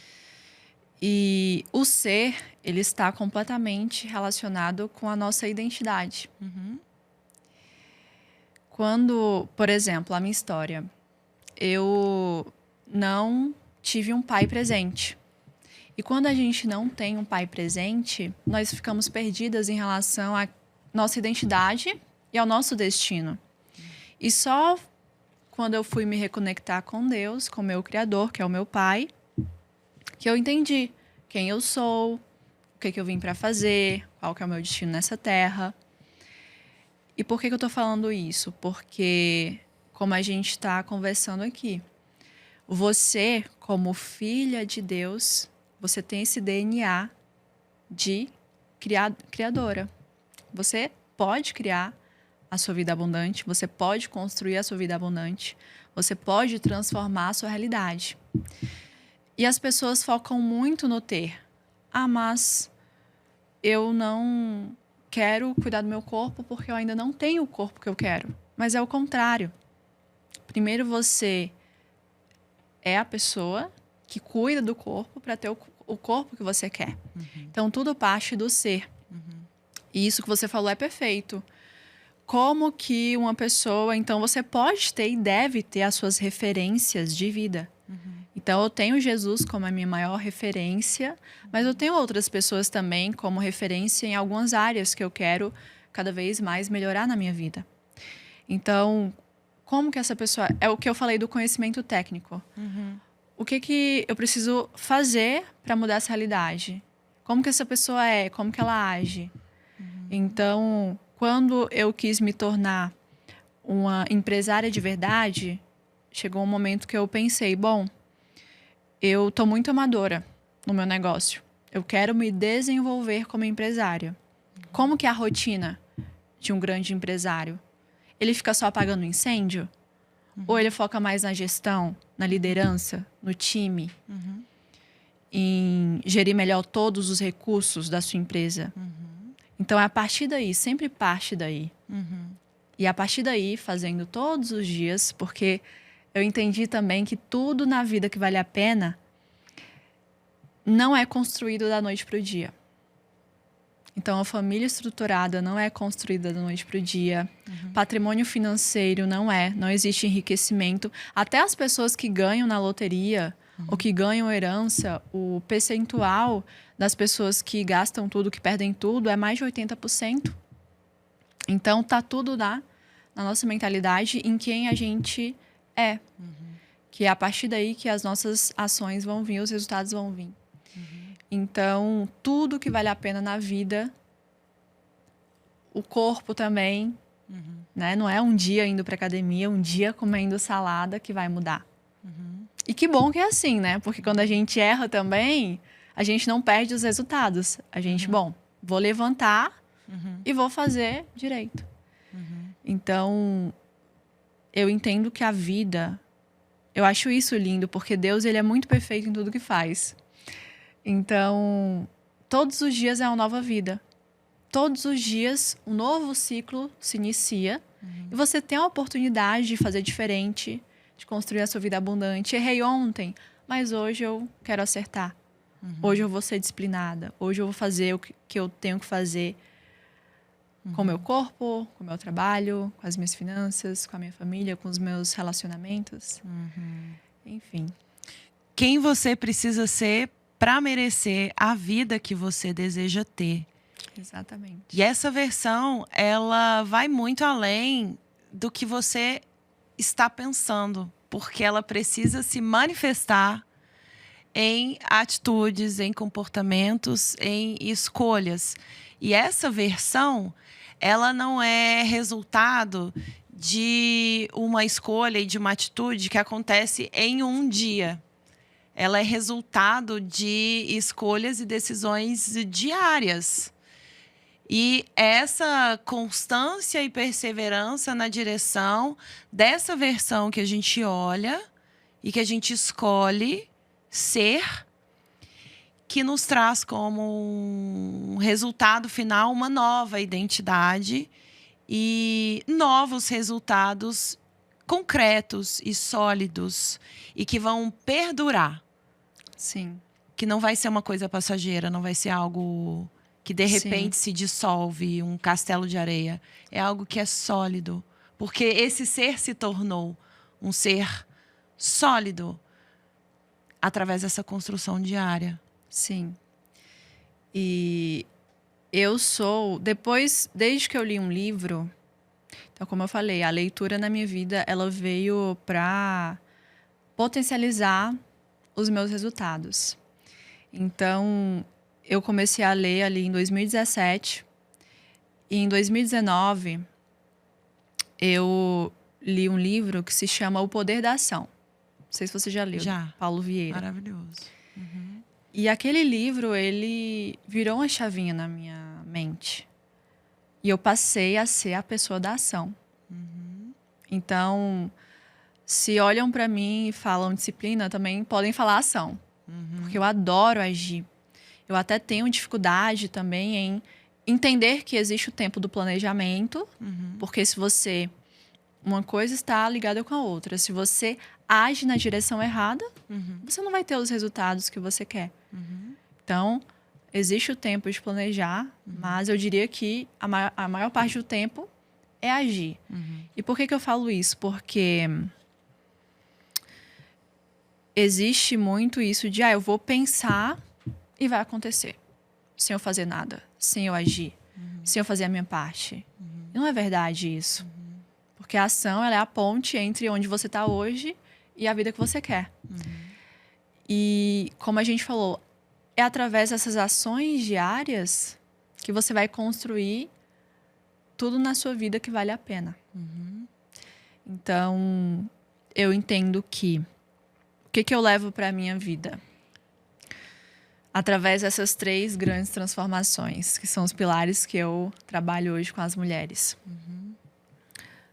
E o ser, ele está completamente relacionado com a nossa identidade. Uhum. Quando, por exemplo, a minha história, eu não tive um pai presente. E quando a gente não tem um pai presente, nós ficamos perdidas em relação à nossa identidade e ao nosso destino. E só quando eu fui me reconectar com Deus, com o meu Criador, que é o meu pai, que eu entendi quem eu sou, o que eu vim para fazer, qual que é o meu destino nessa terra. E por que eu estou falando isso? Porque, como a gente está conversando aqui, você, como filha de Deus, você tem esse DNA de criadora. Você pode criar a sua vida abundante, você pode construir a sua vida abundante, você pode transformar a sua realidade. E as pessoas focam muito no ter. Ah, mas eu não quero cuidar do meu corpo porque eu ainda não tenho o corpo que eu quero. Mas é o contrário. Primeiro você é a pessoa que cuida do corpo para ter o corpo que você quer. Uhum. Então, tudo parte do ser. Uhum. E isso que você falou é perfeito. Como que uma pessoa... Então, você pode ter e deve ter as suas referências de vida. Uhum. Então, eu tenho Jesus como a minha maior referência, mas eu tenho outras pessoas também como referência em algumas áreas que eu quero cada vez mais melhorar na minha vida. Então, como que essa pessoa... É o que eu falei do conhecimento técnico. Uhum. O que eu preciso fazer para mudar essa realidade? Como que essa pessoa é? Como que ela age? Uhum. Então, quando eu quis me tornar uma empresária de verdade, chegou um momento que eu pensei, bom, eu estou muito amadora no meu negócio. Eu quero me desenvolver como empresária. Como que é a rotina de um grande empresário? Ele fica só apagando incêndio? Uhum. Ou ele foca mais na gestão, na liderança, no time? Uhum. Em gerir melhor todos os recursos da sua empresa? Uhum. Então, é a partir daí, sempre parte daí. Uhum. E a partir daí, fazendo todos os dias, porque... Eu entendi também que tudo na vida que vale a pena não é construído da noite para o dia. Então, a família estruturada não é construída da noite para o dia. Uhum. Patrimônio financeiro não existe enriquecimento. Até as pessoas que ganham na loteria ou que ganham herança, o percentual das pessoas que gastam tudo, que perdem tudo, é mais de 80%. Então, tá tudo na nossa mentalidade, em quem a gente... que é a partir daí que as nossas ações vão vir, os resultados vão vir. Uhum. Então, tudo que vale a pena na vida, o corpo também, né? Não é um dia indo para academia, um dia comendo salada que vai mudar. Uhum. E que bom que é assim, né? Porque quando a gente erra também, a gente não perde os resultados. A gente, bom, vou levantar e vou fazer direito. Uhum. Então... Eu entendo que a vida... Eu acho isso lindo, porque Deus ele é muito perfeito em tudo que faz. Então, todos os dias é uma nova vida. Todos os dias, um novo ciclo se inicia. E você tem a oportunidade de fazer diferente, de construir a sua vida abundante. Errei ontem, mas hoje eu quero acertar. Hoje eu vou ser disciplinada. Hoje eu vou fazer o que eu tenho que fazer com o meu corpo, com o meu trabalho, com as minhas finanças, com a minha família, com os meus relacionamentos. Enfim. Quem você precisa ser para merecer a vida que você deseja ter. Exatamente. E essa versão, ela vai muito além do que você está pensando, porque ela precisa se manifestar em atitudes, em comportamentos, em escolhas. E essa versão, ela não é resultado de uma escolha e de uma atitude que acontece em um dia. Ela é resultado de escolhas e decisões diárias. E essa constância e perseverança na direção dessa versão que a gente olha e que a gente escolhe ser, que nos traz como um resultado final uma nova identidade e novos resultados concretos e sólidos e que vão perdurar. Sim. Que não vai ser uma coisa passageira, não vai ser algo que de repente se dissolve, um castelo de areia. É algo que é sólido. Porque esse ser se tornou um ser sólido através dessa construção diária. Sim. E eu sou... desde que eu li um livro... Então, como eu falei, a leitura na minha vida, ela veio para potencializar os meus resultados. Então, eu comecei a ler ali em 2017. E em 2019, eu li um livro que se chama O Poder da Ação. Não sei se você já leu. Já. Paulo Vieira. Maravilhoso. E aquele livro, ele virou uma chavinha na minha mente. E eu passei a ser a pessoa da ação. Então, se olham para mim e falam disciplina, também podem falar ação. Porque eu adoro agir. Eu até tenho dificuldade também em entender que existe o tempo do planejamento. Porque se você... Uma coisa está ligada com a outra. Se você age na direção errada, você não vai ter os resultados que você quer. Então, existe o tempo de planejar, mas eu diria que a maior parte do tempo é agir. E por que eu falo isso? Porque existe muito isso de, eu vou pensar e vai acontecer. Sem eu fazer nada, sem eu agir, sem eu fazer a minha parte. Não é verdade isso. Porque a ação, ela é a ponte entre onde você está hoje e a vida que você quer. E, como a gente falou, é através dessas ações diárias que você vai construir tudo na sua vida que vale a pena. Então, eu entendo que... O que eu levo para a minha vida? Através dessas 3 grandes transformações, que são os pilares que eu trabalho hoje com as mulheres.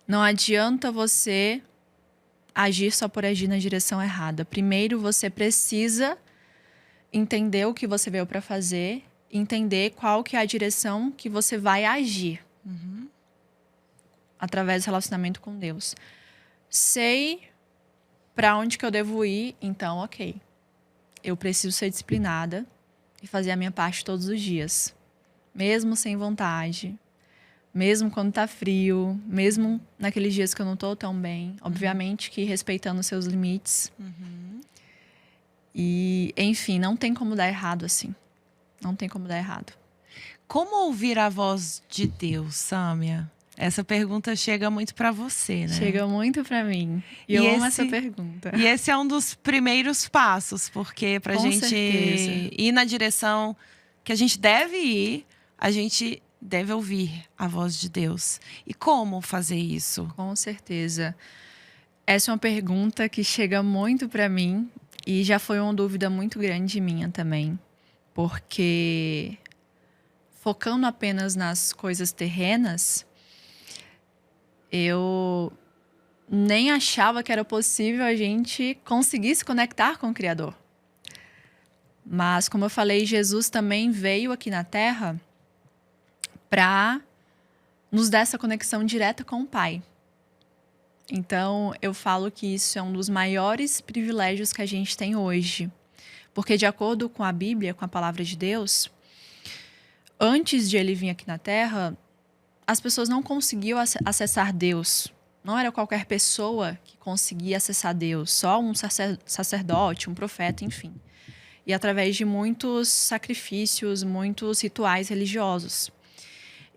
Não adianta você agir só por agir na direção errada. Primeiro, você precisa entender o que você veio para fazer, entender qual que é a direção que você vai agir. Através do relacionamento com Deus. Sei para onde que eu devo ir, então, ok. Eu preciso ser disciplinada e fazer a minha parte todos os dias. Mesmo sem vontade, mesmo quando tá frio, mesmo naqueles dias que eu não tô tão bem. Obviamente que respeitando os seus limites. E, enfim, não tem como dar errado assim. Não tem como dar errado. Como ouvir a voz de Deus, Sâmia? Essa pergunta chega muito para você, né? Chega muito para mim. E eu amo essa pergunta. E esse é um dos primeiros passos, porque pra gente ir na direção que a gente deve ir, a gente deve ouvir a voz de Deus. E como fazer isso? Com certeza. Essa é uma pergunta que chega muito para mim e já foi uma dúvida muito grande minha também. Porque focando apenas nas coisas terrenas, eu nem achava que era possível a gente conseguir se conectar com o Criador. Mas, como eu falei, Jesus também veio aqui na Terra para nos dar essa conexão direta com o Pai. Então, eu falo que isso é um dos maiores privilégios que a gente tem hoje. Porque, de acordo com a Bíblia, com a palavra de Deus, antes de ele vir aqui na Terra, as pessoas não conseguiam acessar Deus. Não era qualquer pessoa que conseguia acessar Deus, só um sacerdote, um profeta, enfim. E através de muitos sacrifícios, muitos rituais religiosos.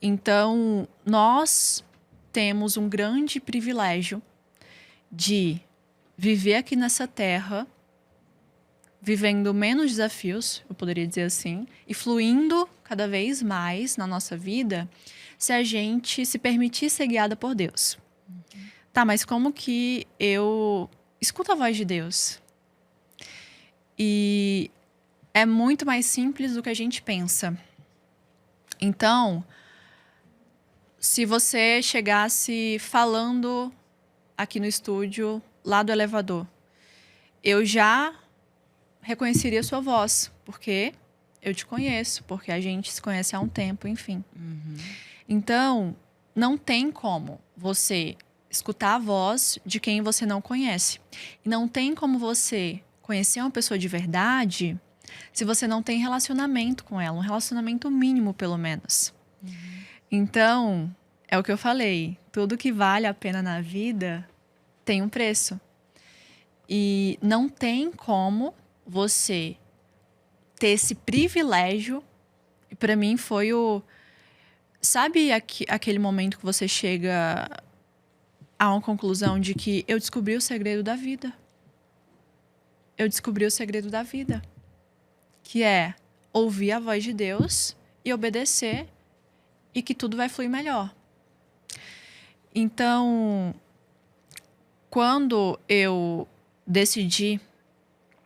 Então, nós temos um grande privilégio de viver aqui nessa terra, vivendo menos desafios, eu poderia dizer assim, e fluindo cada vez mais na nossa vida, se a gente se permitir ser guiada por Deus. Tá, mas como que eu escuto a voz de Deus? E é muito mais simples do que a gente pensa. Então, se você chegasse falando aqui no estúdio, lá do elevador, eu já reconheceria sua voz, porque eu te conheço, porque a gente se conhece há um tempo, enfim. Então, não tem como você escutar a voz de quem você não conhece. E não tem como você conhecer uma pessoa de verdade se você não tem relacionamento com ela, um relacionamento mínimo, pelo menos. Então, é o que eu falei, tudo que vale a pena na vida tem um preço. E não tem como você ter esse privilégio. E para mim foi o... Sabe aquele momento que você chega a uma conclusão de que eu descobri o segredo da vida? Eu descobri o segredo da vida. Que é ouvir a voz de Deus e obedecer, e que tudo vai fluir melhor. Então, quando eu decidi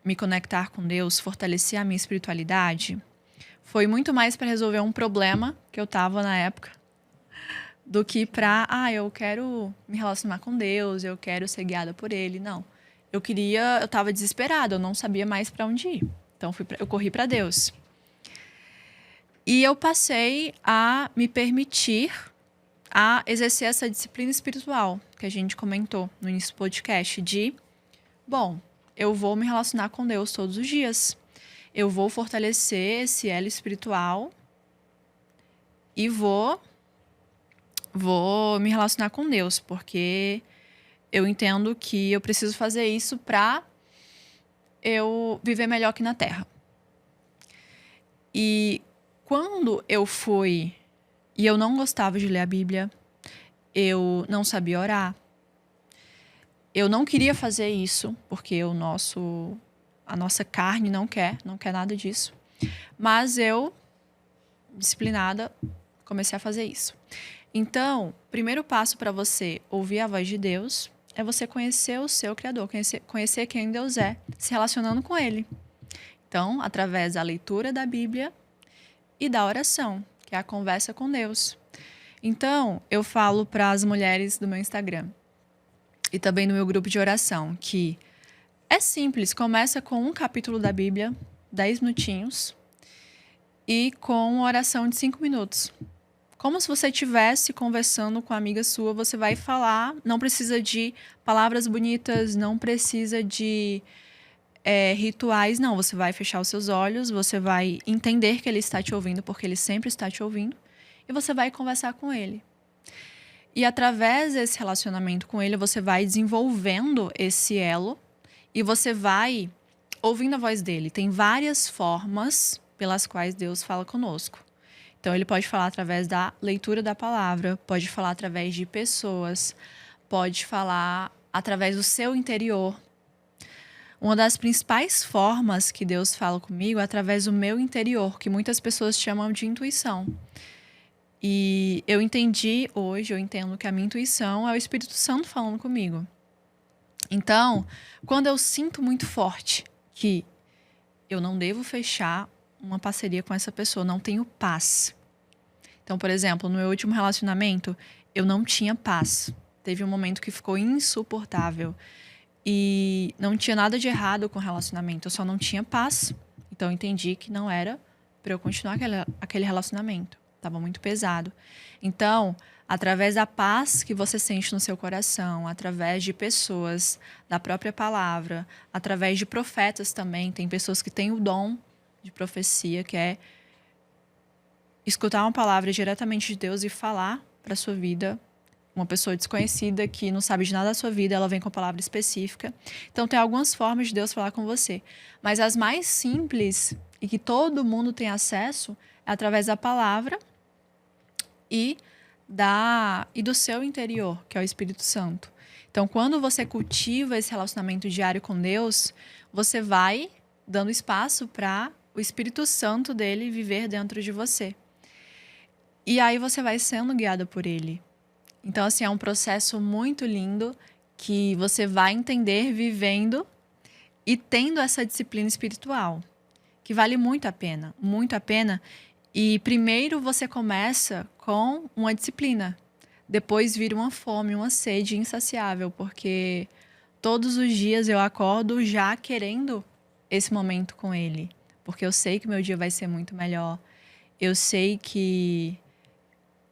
me conectar com Deus, fortalecer a minha espiritualidade, foi muito mais para resolver um problema que eu estava na época, do que para, eu quero me relacionar com Deus, eu quero ser guiada por Ele. Não. Eu estava desesperada, eu não sabia mais para onde ir. Então, eu corri para Deus. E eu passei a me permitir a exercer essa disciplina espiritual que a gente comentou no início do podcast, eu vou me relacionar com Deus todos os dias. Eu vou fortalecer esse elo espiritual e vou me relacionar com Deus, porque eu entendo que eu preciso fazer isso para eu viver melhor aqui na Terra. E quando eu fui e eu não gostava de ler a Bíblia, eu não sabia orar, eu não queria fazer isso, porque a nossa carne não quer nada disso. Mas eu, disciplinada, comecei a fazer isso. Então, o primeiro passo para você ouvir a voz de Deus é você conhecer o seu Criador, conhecer quem Deus é, se relacionando com Ele. Então, através da leitura da Bíblia e da oração, que é a conversa com Deus. Então, eu falo para as mulheres do meu Instagram e também no meu grupo de oração que é simples, começa com um capítulo da Bíblia, 10 minutinhos, e com uma oração de 5 minutos. Como se você estivesse conversando com uma amiga sua, você vai falar, não precisa de palavras bonitas, não precisa de rituais, não. Você vai fechar os seus olhos, você vai entender que ele está te ouvindo, porque ele sempre está te ouvindo, e você vai conversar com ele. E através desse relacionamento com ele, você vai desenvolvendo esse elo e você vai ouvindo a voz dele. Tem várias formas pelas quais Deus fala conosco. Então, ele pode falar através da leitura da palavra, pode falar através de pessoas, pode falar através do seu interior. Uma das principais formas que Deus fala comigo é através do meu interior, que muitas pessoas chamam de intuição. E eu entendo que a minha intuição é o Espírito Santo falando comigo. Então, quando eu sinto muito forte que eu não devo fechar uma parceria com essa pessoa, não tenho paz. Então, por exemplo, no meu último relacionamento, eu não tinha paz. Teve um momento que ficou insuportável. E não tinha nada de errado com o relacionamento, eu só não tinha paz. Então, eu entendi que não era para eu continuar aquele relacionamento. Estava muito pesado. Então, através da paz que você sente no seu coração, através de pessoas, da própria palavra, através de profetas também. Tem pessoas que têm o dom de profecia, que é escutar uma palavra diretamente de Deus e falar para sua vida. Uma pessoa desconhecida que não sabe de nada da sua vida, ela vem com a palavra específica. Então, tem algumas formas de Deus falar com você. Mas as mais simples e que todo mundo tem acesso é através da palavra e do seu interior, que é o Espírito Santo. Então, quando você cultiva esse relacionamento diário com Deus, você vai dando espaço para o Espírito Santo dele viver dentro de você. E aí você vai sendo guiada por ele. Então, assim, é um processo muito lindo que você vai entender vivendo e tendo essa disciplina espiritual, que vale muito a pena, muito a pena. E primeiro você começa com uma disciplina, depois vira uma fome, uma sede insaciável, porque todos os dias eu acordo já querendo esse momento com ele, porque eu sei que meu dia vai ser muito melhor, eu sei que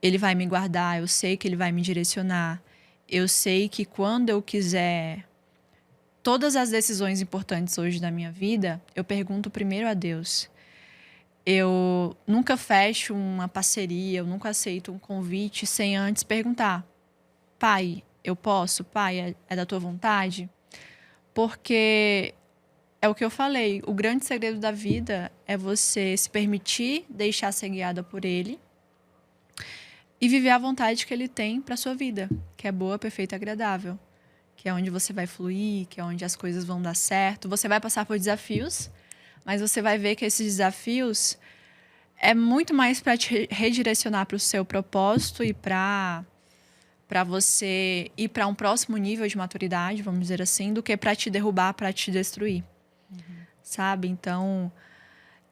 ele vai me guardar, eu sei que ele vai me direcionar. Eu sei que quando eu quiser todas as decisões importantes hoje da minha vida, eu pergunto primeiro a Deus. Eu nunca fecho uma parceria, eu nunca aceito um convite sem antes perguntar: Pai, eu posso? Pai, é da tua vontade? Porque é o que eu falei, o grande segredo da vida é você se permitir deixar ser guiada por ele e viver a vontade que ele tem para sua vida, que é boa, perfeita e agradável. Que é onde você vai fluir, que é onde as coisas vão dar certo. Você vai passar por desafios, mas você vai ver que esses desafios é muito mais para te redirecionar para o seu propósito e para você ir para um próximo nível de maturidade, vamos dizer assim, do que para te derrubar, para te destruir. Sabe? Então,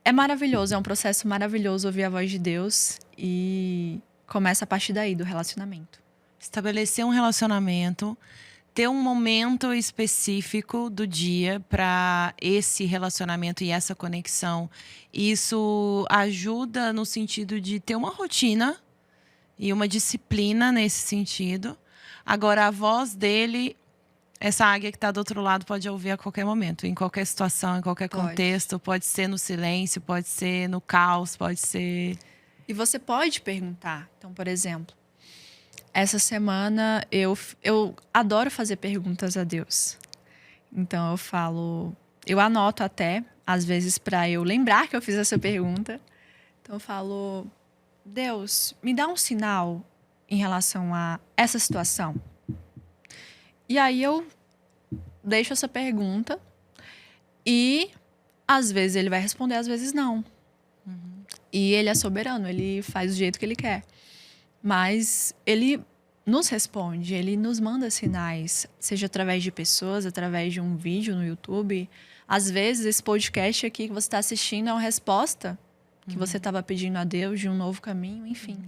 é maravilhoso, é um processo maravilhoso ouvir a voz de Deus e começa a partir daí, do relacionamento. Estabelecer um relacionamento, ter um momento específico do dia para esse relacionamento e essa conexão. Isso ajuda no sentido de ter uma rotina e uma disciplina nesse sentido. Agora, a voz dele, essa águia que está do outro lado pode ouvir a qualquer momento, em qualquer situação, em qualquer contexto. Pode ser no silêncio, pode ser no caos, pode ser... E você pode perguntar. Então, por exemplo, essa semana eu adoro fazer perguntas a Deus. Então eu anoto até, às vezes, para eu lembrar que eu fiz essa pergunta. Então eu falo: Deus, me dá um sinal em relação a essa situação. E aí eu deixo essa pergunta e às vezes ele vai responder, às vezes não. E ele é soberano, ele faz do jeito que ele quer. Mas ele nos responde, ele nos manda sinais, seja através de pessoas, através de um vídeo no YouTube. Às vezes, esse podcast aqui que você está assistindo é uma resposta que você estava pedindo a Deus de um novo caminho, enfim.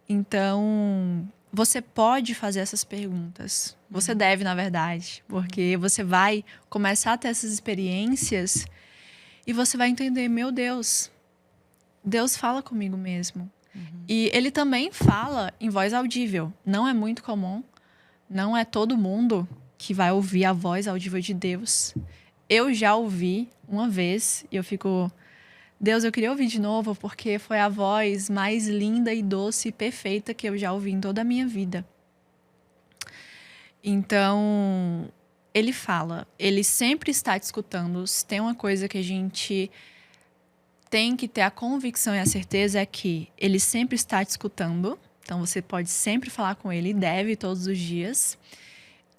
Então, você pode fazer essas perguntas. Você deve, na verdade, porque você vai começar a ter essas experiências e você vai entender: meu Deus, Deus fala comigo mesmo. E ele também fala em voz audível. Não é muito comum. Não é todo mundo que vai ouvir a voz audível de Deus. Eu já ouvi uma vez e eu fico: Deus, eu queria ouvir de novo, porque foi a voz mais linda e doce e perfeita que eu já ouvi em toda a minha vida. Então, ele fala. Ele sempre está te escutando. Se tem uma coisa que a gente tem que ter a convicção e a certeza, é que ele sempre está te escutando. Então, você pode sempre falar com ele, deve todos os dias.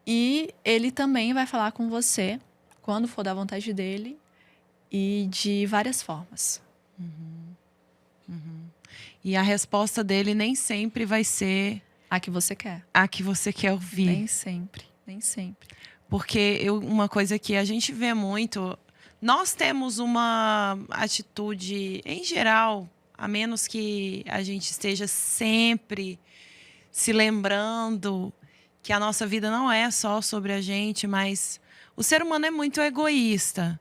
E ele também vai falar com você quando for da vontade dele e de várias formas. E a resposta dele nem sempre vai ser a que você quer. A que você quer ouvir. Nem sempre, nem sempre. Porque uma coisa que a gente vê muito... Nós temos uma atitude, em geral, a menos que a gente esteja sempre se lembrando que a nossa vida não é só sobre a gente, mas o ser humano é muito egoísta.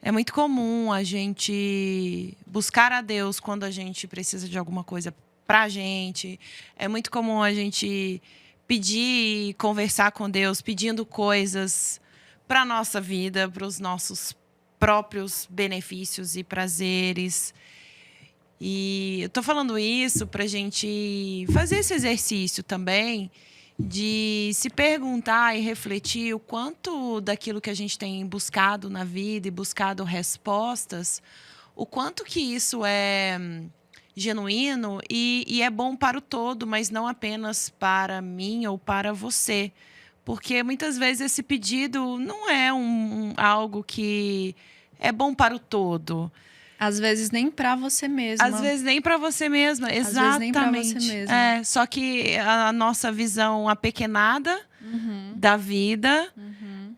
É muito comum a gente buscar a Deus quando a gente precisa de alguma coisa pra gente. É muito comum a gente pedir e conversar com Deus, pedindo coisas para nossa vida, para os nossos próprios benefícios e prazeres. E eu tô falando isso para a gente fazer esse exercício também de se perguntar e refletir o quanto daquilo que a gente tem buscado na vida e buscado respostas, o quanto que isso é genuíno e é bom para o todo, mas não apenas para mim ou para você. Porque muitas vezes esse pedido não é algo que é bom para o todo. Às vezes nem pra você mesma. Às vezes nem para você mesma, Às vezes nem pra você exatamente. mesma. É, só que a nossa visão apequenada da vida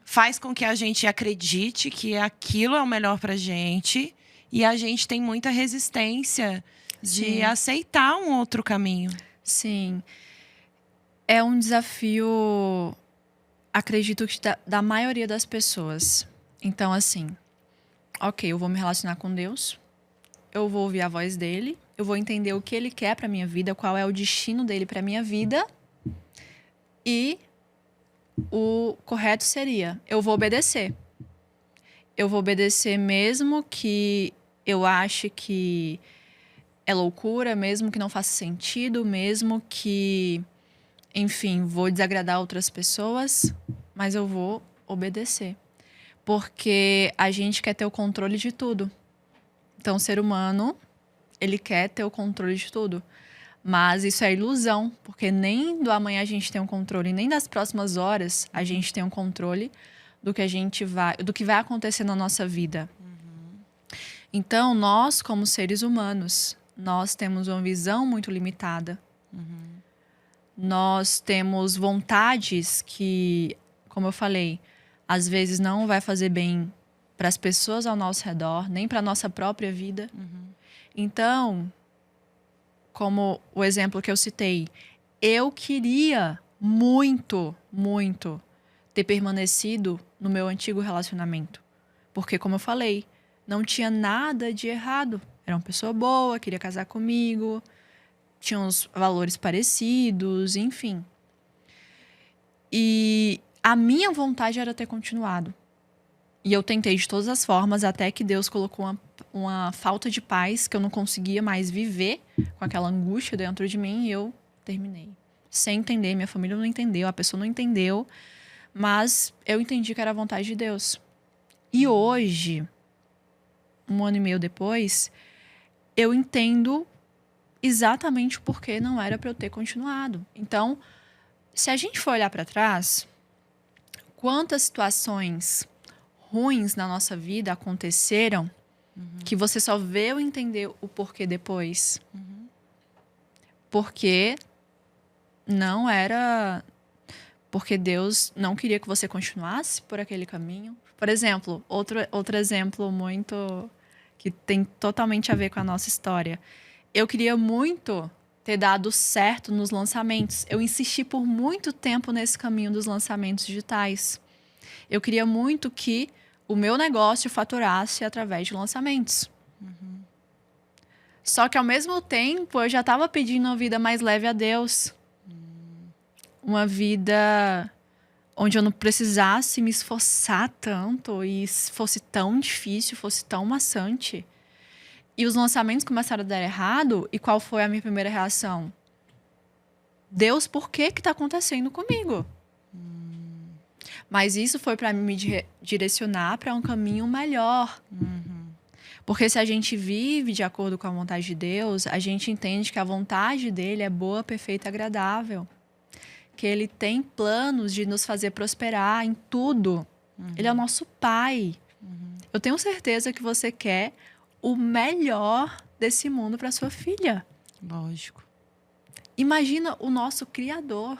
faz com que a gente acredite que aquilo é o melhor pra gente e a gente tem muita resistência de Sim. aceitar um outro caminho. Sim. É um desafio, acredito que da maioria das pessoas. Então, assim, ok, eu vou me relacionar com Deus, eu vou ouvir a voz dele, eu vou entender o que ele quer pra minha vida, qual é o destino dele pra minha vida. E o correto seria, eu vou obedecer. Eu vou obedecer mesmo que eu ache que é loucura, mesmo que não faça sentido, mesmo que, enfim, vou desagradar outras pessoas, mas eu vou obedecer. Porque a gente quer ter o controle de tudo. Então, o ser humano, ele quer ter o controle de tudo. Mas isso é ilusão, porque nem do amanhã a gente tem um controle, nem das próximas horas a gente tem um controle do que vai acontecer na nossa vida. Então, nós, como seres humanos, nós temos uma visão muito limitada. Nós temos vontades que, como eu falei, às vezes não vai fazer bem para as pessoas ao nosso redor, nem para a nossa própria vida. Então, como o exemplo que eu citei, eu queria muito, muito ter permanecido no meu antigo relacionamento. Porque, como eu falei, não tinha nada de errado. Era uma pessoa boa, queria casar comigo, tinha uns valores parecidos, enfim. E a minha vontade era ter continuado. E eu tentei de todas as formas, até que Deus colocou uma falta de paz, que eu não conseguia mais viver com aquela angústia dentro de mim, e eu terminei. Sem entender, minha família não entendeu, a pessoa não entendeu, mas eu entendi que era a vontade de Deus. E hoje, 1 ano e meio depois, eu entendo exatamente o porquê não era para eu ter continuado. Então, se a gente for olhar para trás, quantas situações ruins na nossa vida aconteceram que você só veio entender o porquê depois? Porque não era... Porque Deus não queria que você continuasse por aquele caminho. Por exemplo, outro exemplo muito... que tem totalmente a ver com a nossa história. Eu queria muito ter dado certo nos lançamentos. Eu insisti por muito tempo nesse caminho dos lançamentos digitais. Eu queria muito que o meu negócio faturasse através de lançamentos. Só que, ao mesmo tempo, eu já estava pedindo uma vida mais leve a Deus. Uma vida onde eu não precisasse me esforçar tanto e fosse tão difícil, fosse tão maçante. E os lançamentos começaram a dar errado. E qual foi a minha primeira reação? Deus, por que está acontecendo comigo? Mas isso foi para me direcionar para um caminho melhor. Porque se a gente vive de acordo com a vontade de Deus, a gente entende que a vontade dele é boa, perfeita e agradável. Que ele tem planos de nos fazer prosperar em tudo. Ele é o nosso pai. Eu tenho certeza que você quer o melhor desse mundo para sua filha. Lógico. Imagina o nosso Criador,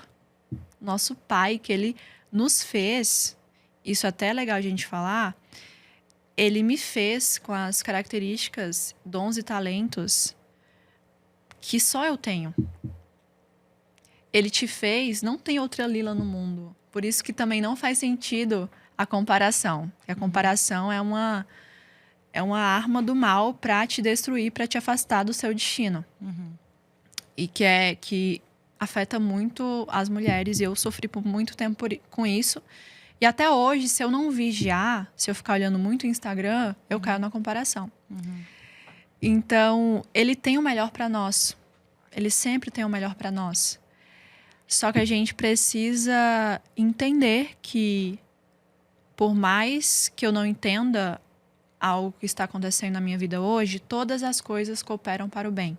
nosso pai, que ele nos fez. Isso até é legal a gente falar. Ele me fez com as características, dons e talentos que só eu tenho. Ele te fez, não tem outra Lila no mundo. Por isso que também não faz sentido a comparação. A comparação é uma arma do mal para te destruir, para te afastar do seu destino. e que afeta muito as mulheres. E eu sofri por muito tempo com isso. E até hoje, se eu não vigiar, se eu ficar olhando muito o Instagram, eu caio na comparação. Então, ele tem o melhor para nós. Ele sempre tem o melhor para nós. Só que a gente precisa entender que, por mais que eu não entenda algo que está acontecendo na minha vida hoje, todas as coisas cooperam para o bem.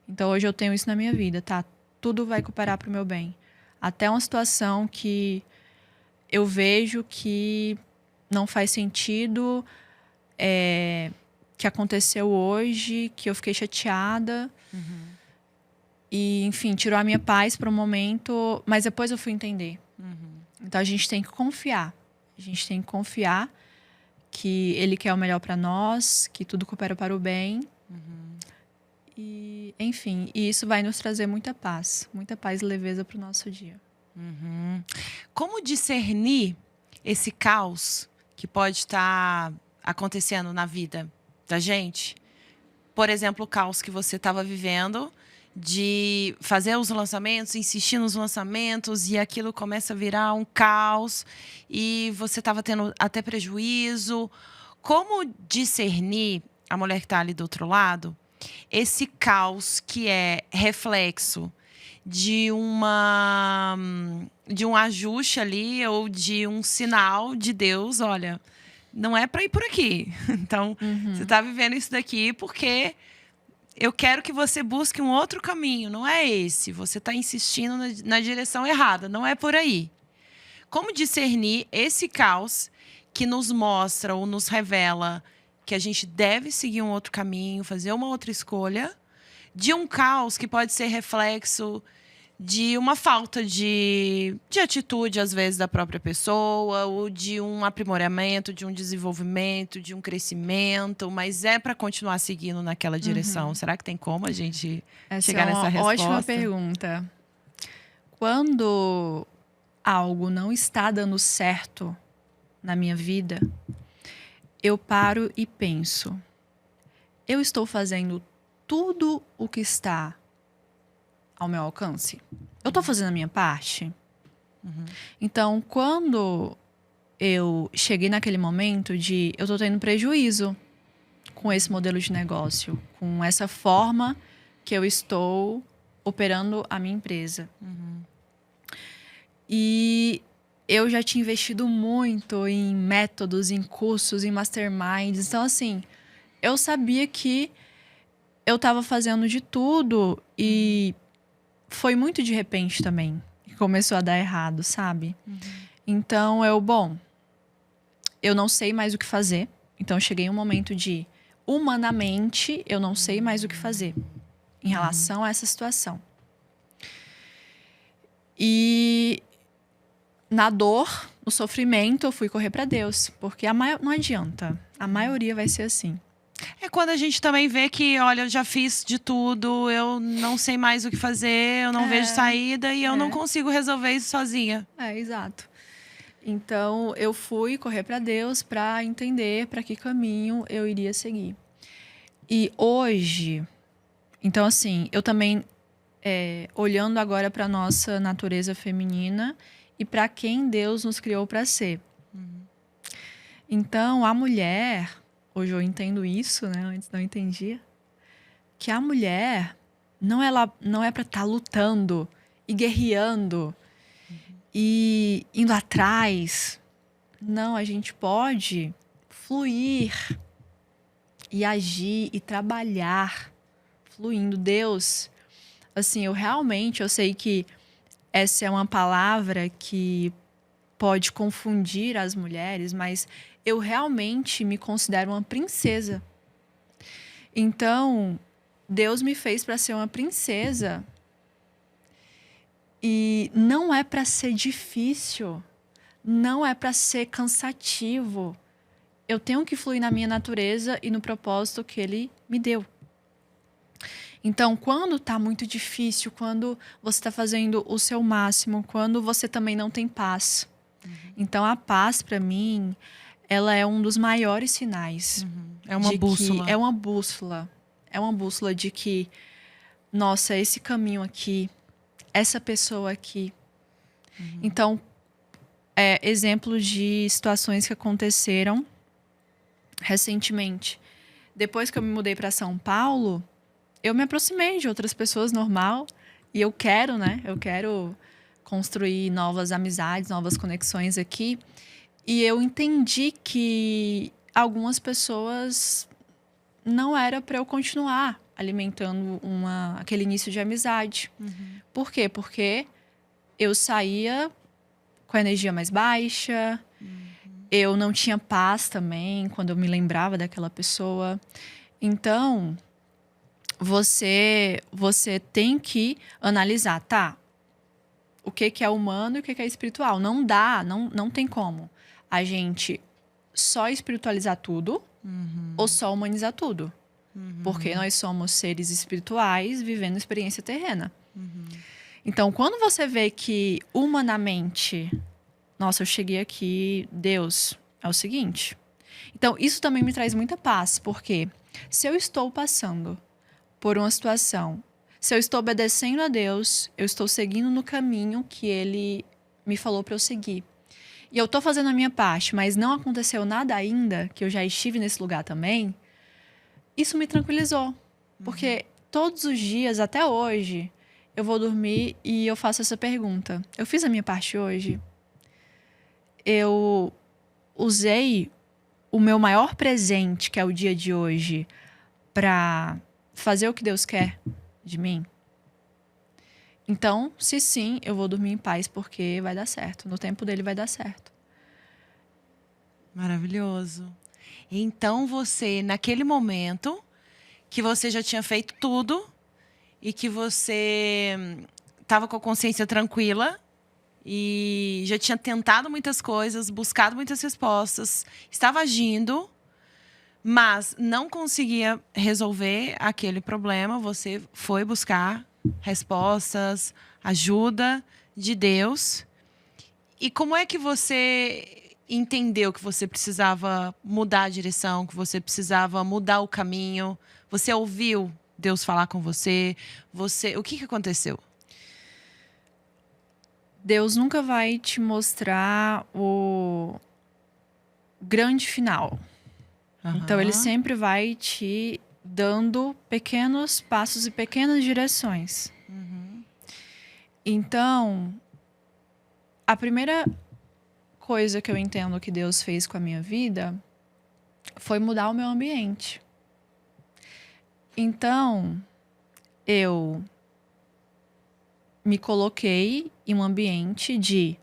Então, hoje eu tenho isso na minha vida, tá? Tudo vai cooperar para o meu bem. Até uma situação que eu vejo que não faz sentido, que aconteceu hoje, que eu fiquei chateada. E, enfim, tirou a minha paz por um momento, mas depois eu fui entender. Então, a gente tem que confiar. A gente tem que confiar que ele quer o melhor para nós, que tudo coopera para o bem. E, enfim, e isso vai nos trazer muita paz e leveza para o nosso dia. Como discernir esse caos que pode estar acontecendo na vida da gente? Por exemplo, o caos que você estava vivendo de fazer os lançamentos, insistir nos lançamentos, e aquilo começa a virar um caos e você estava tendo até prejuízo. Como discernir, a mulher que está ali do outro lado, esse caos que é reflexo de um ajuste ali ou de um sinal de Deus? Olha, não é para ir por aqui. Então, você está vivendo isso daqui porque eu quero que você busque um outro caminho, não é esse. Você está insistindo na direção errada, não é por aí. Como discernir esse caos que nos mostra ou nos revela que a gente deve seguir um outro caminho, fazer uma outra escolha, de um caos que pode ser reflexo de uma falta de atitude, às vezes, da própria pessoa, ou de um aprimoramento, de um desenvolvimento, de um crescimento, mas é para continuar seguindo naquela direção. Será que tem como a gente chegar nessa resposta? Ótima pergunta. Quando algo não está dando certo na minha vida, eu paro e penso: eu estou fazendo tudo o que está ao meu alcance? Eu estou fazendo a minha parte? Então, quando eu cheguei naquele momento de eu estou tendo prejuízo com esse modelo de negócio, com essa forma que eu estou operando a minha empresa. E eu já tinha investido muito em métodos, em cursos, em masterminds. Então, assim, eu sabia que eu estava fazendo de tudo e foi muito de repente também que começou a dar errado, sabe? Então, eu não sei mais o que fazer. Então, eu cheguei em um momento de, humanamente, eu não sei mais o que fazer em relação a essa situação. E na dor, no sofrimento, eu fui correr para Deus. Porque não adianta. A maioria vai ser assim. É quando a gente também vê que, olha, eu já fiz de tudo, eu não sei mais o que fazer, eu não vejo saída e eu não consigo resolver isso sozinha. Exato. Então, eu fui correr para Deus para entender para que caminho eu iria seguir. E hoje, então assim, eu também, olhando agora para nossa natureza feminina e para quem Deus nos criou para ser. Então, a mulher, hoje eu entendo isso, né? Antes não entendia. Que a mulher não é para estar lutando e guerreando e indo atrás. Não, a gente pode fluir e agir e trabalhar fluindo. Deus, assim, eu sei que essa é uma palavra que pode confundir as mulheres, mas eu realmente me considero uma princesa. Então, Deus me fez para ser uma princesa. E não é para ser difícil, não é para ser cansativo. Eu tenho que fluir na minha natureza e no propósito que Ele me deu. Então, quando está muito difícil, quando você está fazendo o seu máximo, quando você também não tem paz. Então, a paz, para mim, ela é um dos maiores sinais. É uma bússola. É uma bússola. É uma bússola de que nossa, esse caminho aqui, essa pessoa aqui. Então, exemplo de situações que aconteceram recentemente. Depois que eu me mudei para São Paulo, eu me aproximei de outras pessoas normal. E eu quero, né? Eu quero construir novas amizades, novas conexões aqui. E eu entendi que algumas pessoas não era para eu continuar alimentando aquele início de amizade. Por quê? Porque eu saía com a energia mais baixa, eu não tinha paz também quando eu me lembrava daquela pessoa. Então, você tem que analisar, tá? O que é humano e o que é espiritual. Não dá, não tem como a gente só espiritualizar tudo ou só humanizar tudo. Porque nós somos seres espirituais vivendo experiência terrena. Então, quando você vê que humanamente, nossa, eu cheguei aqui, Deus, é o seguinte. Então, isso também me traz muita paz, porque se eu estou passando por uma situação, se eu estou obedecendo a Deus, eu estou seguindo no caminho que Ele me falou para eu seguir. E eu estou fazendo a minha parte, mas não aconteceu nada ainda, que eu já estive nesse lugar também, isso me tranquilizou. Porque todos os dias, até hoje, eu vou dormir e eu faço essa pergunta. Eu fiz a minha parte hoje? Eu usei o meu maior presente, que é o dia de hoje, para fazer o que Deus quer de mim? Então, se sim, eu vou dormir em paz, porque vai dar certo. No tempo dele vai dar certo. Maravilhoso. Então você, naquele momento que você já tinha feito tudo e que você estava com a consciência tranquila e já tinha tentado muitas coisas, buscado muitas respostas, estava agindo, mas não conseguia resolver aquele problema, você foi buscar respostas, ajuda de Deus. E como é que você entendeu que você precisava mudar a direção, que você precisava mudar o caminho? Você ouviu Deus falar com você? O que aconteceu? Deus nunca vai te mostrar o grande final. Então, ele sempre vai te dando pequenos passos e pequenas direções. Então, a primeira coisa que eu entendo que Deus fez com a minha vida foi mudar o meu ambiente. Então, eu me coloquei em um ambiente de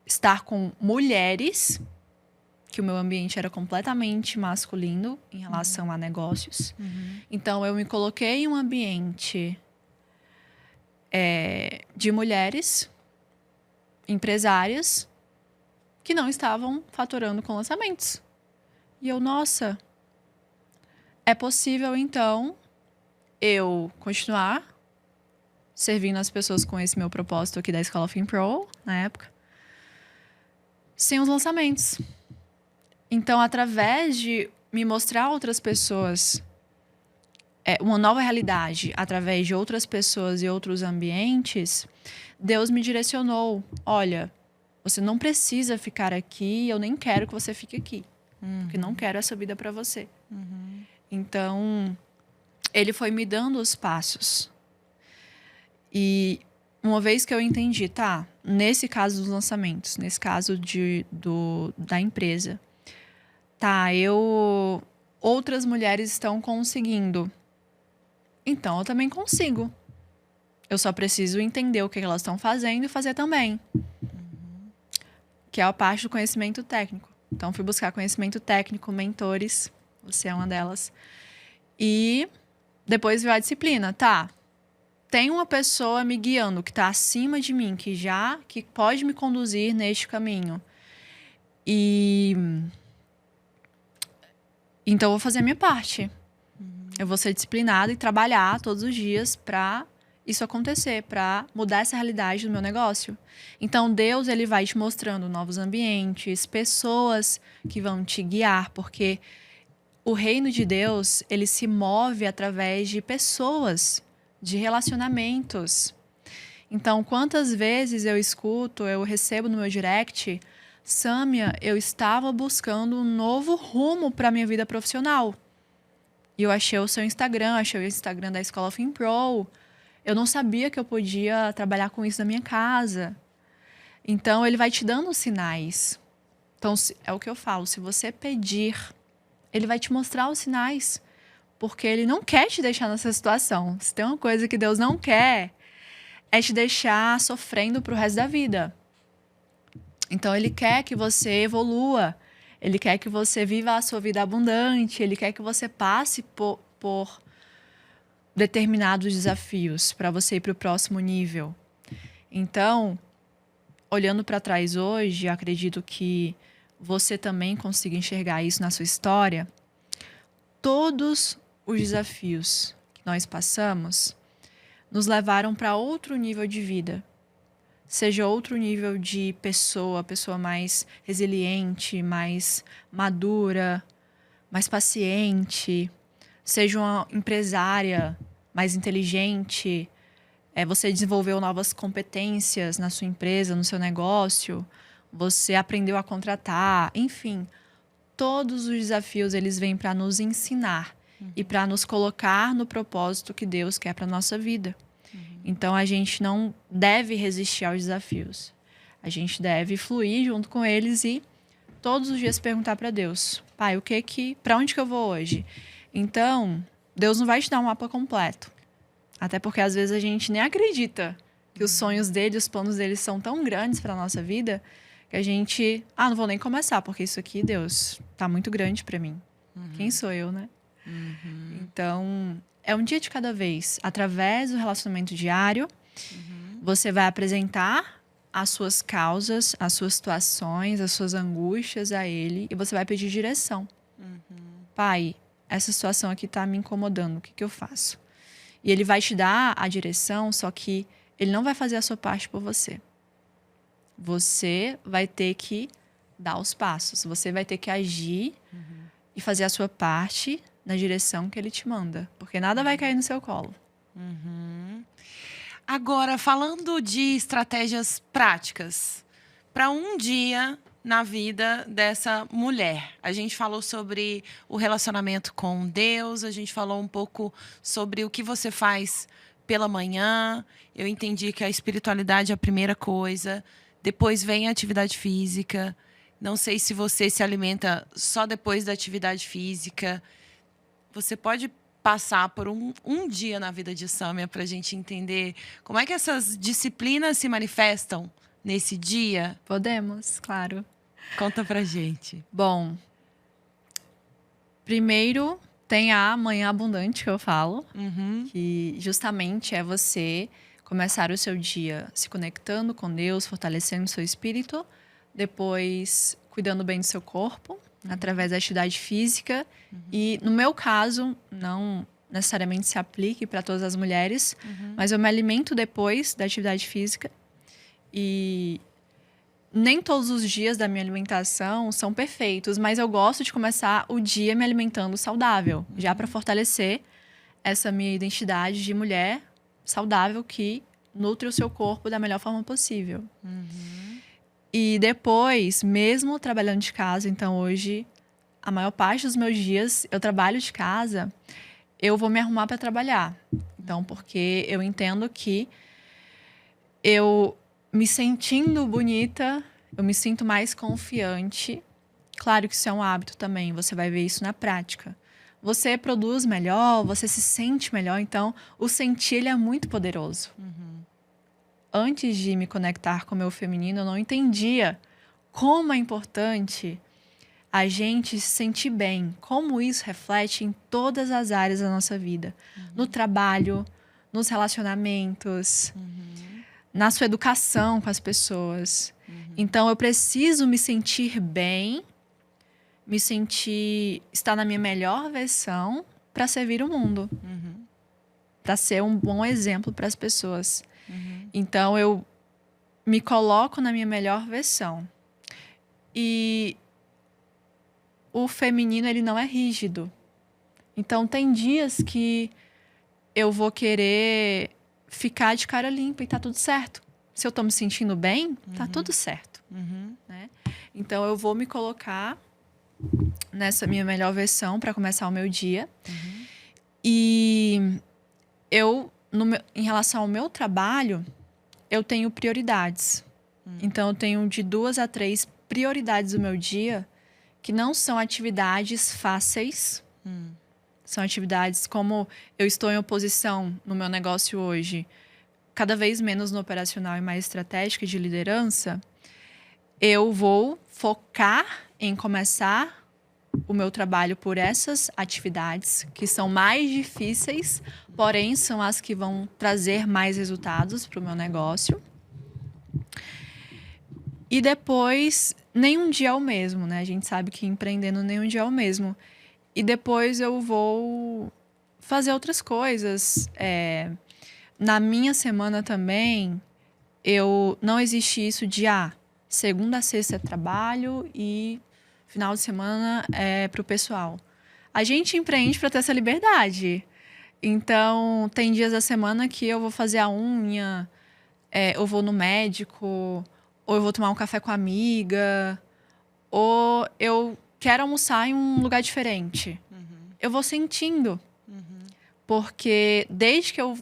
estar com mulheres, que o meu ambiente era completamente masculino em relação a negócios. Então, eu me coloquei em um ambiente de mulheres empresárias que não estavam faturando com lançamentos. E eu, nossa, é possível, então, eu continuar servindo as pessoas com esse meu propósito aqui da Escola FinPro, na época, sem os lançamentos. Então, através de me mostrar a outras pessoas uma nova realidade, através de outras pessoas e outros ambientes, Deus me direcionou. Olha, você não precisa ficar aqui, eu nem quero que você fique aqui. Porque não quero essa vida para você. Então, ele foi me dando os passos. E uma vez que eu entendi, tá, nesse caso dos lançamentos, nesse caso da empresa, tá, outras mulheres estão conseguindo. Então, eu também consigo. Eu só preciso entender o que elas estão fazendo e fazer também. Que é a parte do conhecimento técnico. Então, fui buscar conhecimento técnico, mentores. Você é uma delas. E depois veio a disciplina. Tá, tem uma pessoa me guiando que está acima de mim, que pode me conduzir neste caminho. E então, eu vou fazer a minha parte. Eu vou ser disciplinada e trabalhar todos os dias para isso acontecer, para mudar essa realidade do meu negócio. Então, Deus, ele vai te mostrando novos ambientes, pessoas que vão te guiar, porque o reino de Deus, ele se move através de pessoas de relacionamentos. Então, quantas vezes eu recebo no meu direct: Sâmia, eu estava buscando um novo rumo para minha vida profissional. E eu achei o seu Instagram, achei o Instagram da Escola FinPro. Eu não sabia que eu podia trabalhar com isso na minha casa. Então, ele vai te dando sinais. Então, é o que eu falo, se você pedir, ele vai te mostrar os sinais. Porque ele não quer te deixar nessa situação. Se tem uma coisa que Deus não quer, é te deixar sofrendo pro resto da vida. Então, ele quer que você evolua. Ele quer que você viva a sua vida abundante. Ele quer que você passe por determinados desafios para você ir para o próximo nível. Então, olhando para trás hoje, acredito que você também consiga enxergar isso na sua história. Todos os desafios que nós passamos nos levaram para outro nível de vida. Seja outro nível de pessoa mais resiliente, mais madura, mais paciente. Seja uma empresária mais inteligente. Você desenvolveu novas competências na sua empresa, no seu negócio. Você aprendeu a contratar. Enfim, todos os desafios eles vêm para nos ensinar e para nos colocar no propósito que Deus quer para a nossa vida. Então, a gente não deve resistir aos desafios. A gente deve fluir junto com eles e todos os dias perguntar para Deus: Pai, para onde que eu vou hoje? Então, Deus não vai te dar um mapa completo. Até porque, às vezes, a gente nem acredita que os sonhos dele, os planos dele são tão grandes para a nossa vida que a gente... não vou nem começar, porque isso aqui, Deus, tá muito grande para mim. Quem sou eu, né? Então... é um dia de cada vez. Através do relacionamento diário, você vai apresentar as suas causas, as suas situações, as suas angústias a ele e você vai pedir direção. Pai, essa situação aqui está me incomodando, o que eu faço? E ele vai te dar a direção, só que ele não vai fazer a sua parte por você. Você vai ter que dar os passos, você vai ter que agir e fazer a sua parte na direção que ele te manda. Porque nada vai cair no seu colo. Agora, falando de estratégias práticas, para um dia na vida dessa mulher. A gente falou sobre o relacionamento com Deus, a gente falou um pouco sobre o que você faz pela manhã. Eu entendi que a espiritualidade é a primeira coisa, depois vem a atividade física. Não sei se você se alimenta só depois da atividade física. Você pode passar por um dia na vida de Sâmia para a gente entender como é que essas disciplinas se manifestam nesse dia? Podemos, claro. Conta pra gente. Bom, primeiro tem a manhã abundante que eu falo, que justamente é você começar o seu dia se conectando com Deus, fortalecendo o seu espírito, depois cuidando bem do seu corpo, através da atividade física. E, no meu caso, não necessariamente se aplique para todas as mulheres, mas eu me alimento depois da atividade física. E nem todos os dias da minha alimentação são perfeitos, mas eu gosto de começar o dia me alimentando saudável, já para fortalecer essa minha identidade de mulher saudável que nutre o seu corpo da melhor forma possível. E depois, mesmo trabalhando de casa, então hoje, a maior parte dos meus dias eu trabalho de casa, eu vou me arrumar para trabalhar. Então, porque eu entendo que eu me sentindo bonita, eu me sinto mais confiante. Claro que isso é um hábito também, você vai ver isso na prática. Você produz melhor, você se sente melhor, então o sentir ele é muito poderoso. Antes de me conectar com o meu feminino, eu não entendia como é importante a gente se sentir bem, como isso reflete em todas as áreas da nossa vida. No trabalho, nos relacionamentos, na sua educação com as pessoas. Então, eu preciso me sentir bem, estar na minha melhor versão para servir o mundo. Para ser um bom exemplo para as pessoas. Então, eu me coloco na minha melhor versão. E o feminino, ele não é rígido. Então, tem dias que eu vou querer ficar de cara limpa e tá tudo certo. Se eu tô me sentindo bem, tá tudo certo. Né? Então, eu vou me colocar nessa minha melhor versão para começar o meu dia. E em relação ao meu trabalho, eu tenho prioridades. Então, eu tenho de 2 a 3 prioridades do meu dia que não são atividades fáceis. São atividades como eu estou em oposição no meu negócio hoje, cada vez menos no operacional e mais estratégico de liderança. Eu vou focar em começar o meu trabalho por essas atividades que são mais difíceis, porém são as que vão trazer mais resultados para o meu negócio. E depois, nenhum dia é o mesmo, né? A gente sabe que empreendendo nenhum dia é o mesmo. E depois eu vou fazer outras coisas. Na minha semana também, não existe isso de segunda a sexta é trabalho e final de semana é pro pessoal. A gente empreende para ter essa liberdade. Então, tem dias da semana que eu vou fazer a unha, eu vou no médico, ou eu vou tomar um café com a amiga, ou eu quero almoçar em um lugar diferente. Eu vou sentindo. Porque desde que eu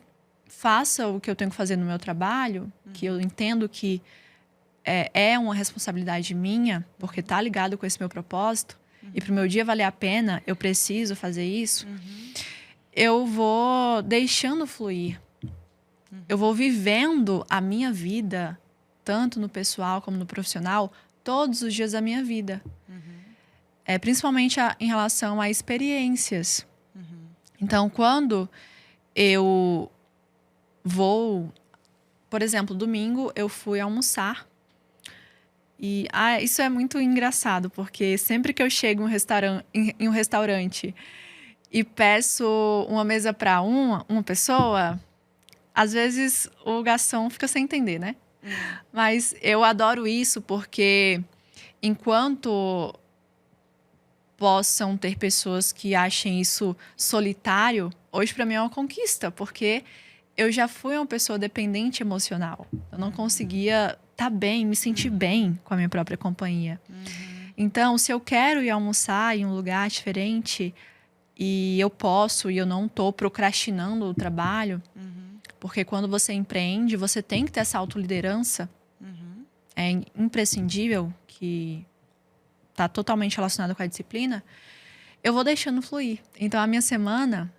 faça o que eu tenho que fazer no meu trabalho, que eu entendo que é uma responsabilidade minha, porque tá ligado com esse meu propósito, e pro meu dia valer a pena, eu preciso fazer isso, eu vou deixando fluir. Eu vou vivendo a minha vida, tanto no pessoal como no profissional, todos os dias da minha vida. Principalmente em relação a experiências. Então, quando eu vou... Por exemplo, domingo eu fui almoçar. E isso é muito engraçado, porque sempre que eu chego em um restaurante e peço uma mesa para uma pessoa, às vezes o garçom fica sem entender, né? Mas eu adoro isso porque enquanto possam ter pessoas que achem isso solitário, hoje para mim é uma conquista, porque eu já fui uma pessoa dependente emocional. Eu não conseguia estar bem, me sentir bem com a minha própria companhia. Então, se eu quero ir almoçar em um lugar diferente e eu posso e eu não estou procrastinando o trabalho, porque quando você empreende, você tem que ter essa autoliderança. É imprescindível, que está totalmente relacionado com a disciplina. Eu vou deixando fluir. Então, a minha semana...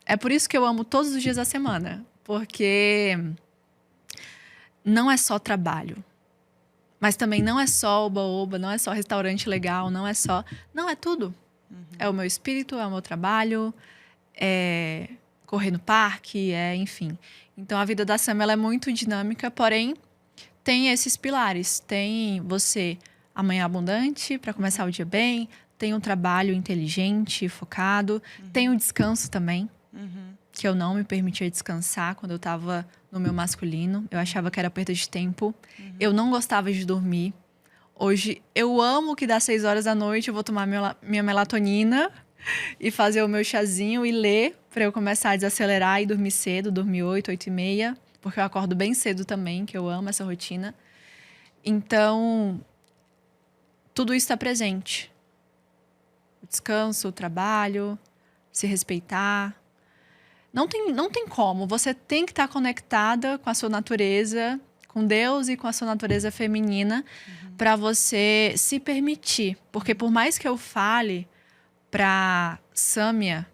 É por isso que eu amo todos os dias da semana. Porque não é só trabalho. Mas também não é só oba-oba, não é só restaurante legal, não é só... Não, é tudo. É o meu espírito, é o meu trabalho, é correr no parque, enfim. Então, a vida da Sam, ela é muito dinâmica, porém, tem esses pilares. Tem você, amanhã abundante, para começar o dia bem. Tem um trabalho inteligente, focado. Tem o descanso também. Que eu não me permitia descansar quando eu estava no meu masculino. Eu achava que era perda de tempo. Eu não gostava de dormir. Hoje, eu amo que dá 6 horas da noite, eu vou tomar minha melatonina e fazer o meu chazinho e ler para eu começar a desacelerar e dormir cedo, dormir 8, 8h30, porque eu acordo bem cedo também, que eu amo essa rotina. Então, tudo isso está presente. O descanso, o trabalho, se respeitar. Não tem como. Você tem que estar conectada com a sua natureza, com Deus e com a sua natureza feminina, para você se permitir. Porque por mais que eu fale para Sâmia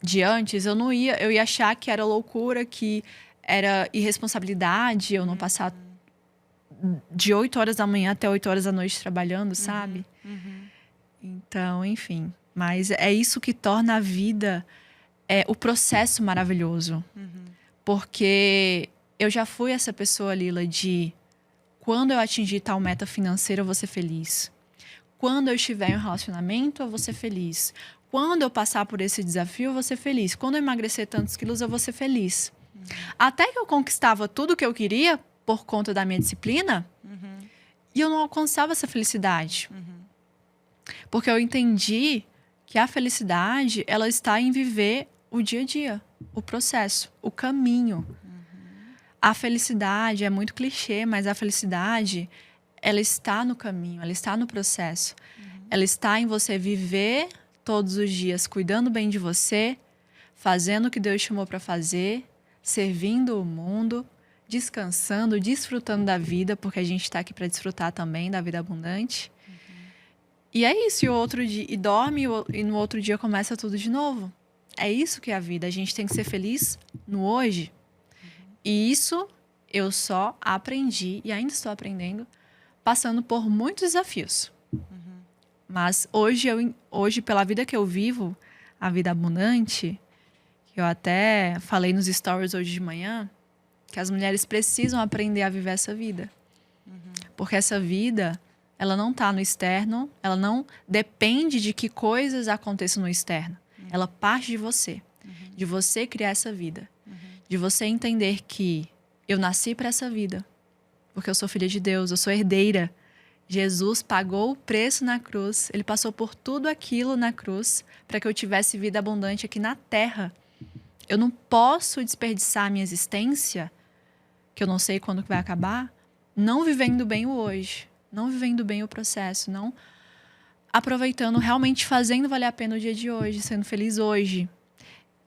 de antes, eu ia achar que era loucura, que era irresponsabilidade eu não passar de 8 horas da manhã até 8 horas da noite trabalhando, sabe? Então, enfim. Mas é isso que torna a vida... o processo maravilhoso. Porque eu já fui essa pessoa, Lila, de quando eu atingir tal meta financeira, eu vou ser feliz. Quando eu estiver em um relacionamento, eu vou ser feliz. Quando eu passar por esse desafio, eu vou ser feliz. Quando eu emagrecer tantos quilos, eu vou ser feliz. Até que eu conquistava tudo o que eu queria por conta da minha disciplina, e eu não alcançava essa felicidade. Porque eu entendi que a felicidade, ela está em viver o dia a dia. o processo, o caminho. A felicidade é muito clichê, mas a felicidade, ela está no caminho, ela está no processo. Ela está em você viver todos os dias, cuidando bem de você, fazendo o que Deus chamou para fazer, servindo o mundo, descansando, desfrutando da vida, porque a gente está aqui para desfrutar também da vida abundante. E é isso, e o outro dia, e dorme, e no outro dia começa tudo de novo. É isso que é a vida. A gente tem que ser feliz no hoje. E isso eu só aprendi, e ainda estou aprendendo, passando por muitos desafios. Mas hoje, pela vida que eu vivo, a vida abundante, que eu até falei nos stories hoje de manhã, que as mulheres precisam aprender a viver essa vida. Porque essa vida, ela não está no externo, ela não depende de que coisas aconteçam no externo. Ela parte de você criar essa vida. De você entender que eu nasci para essa vida, porque eu sou filha de Deus, eu sou herdeira. Jesus pagou o preço na cruz, ele passou por tudo aquilo na cruz para que eu tivesse vida abundante aqui na terra. Eu não posso desperdiçar a minha existência, que eu não sei quando que vai acabar, não vivendo bem o hoje, não vivendo bem o processo, não aproveitando, realmente fazendo valer a pena o dia de hoje, sendo feliz hoje.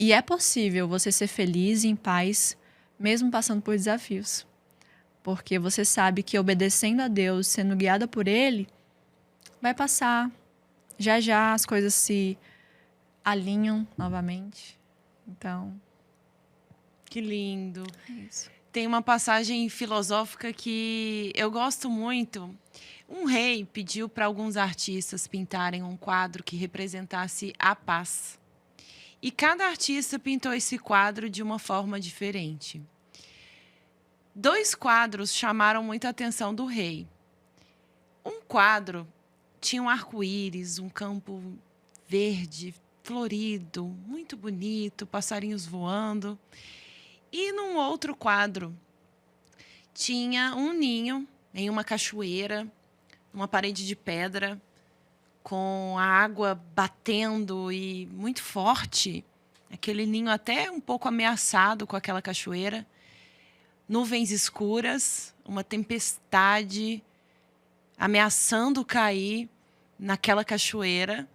E é possível você ser feliz e em paz, mesmo passando por desafios. Porque você sabe que obedecendo a Deus, sendo guiada por Ele, vai passar. Já já as coisas se alinham novamente. Então, Que lindo. é isso. Tem uma passagem filosófica que eu gosto muito. Um rei pediu para alguns artistas pintarem um quadro que representasse a paz. E cada artista pintou esse quadro de uma forma diferente. 2 quadros chamaram muita atenção do rei. Um quadro tinha um arco-íris, um campo verde, florido, muito bonito, passarinhos voando. E num outro quadro tinha um ninho em uma cachoeira, uma parede de pedra, com a água batendo e muito forte. Aquele ninho até um pouco ameaçado com aquela cachoeira. Nuvens escuras, uma tempestade ameaçando cair naquela cachoeira.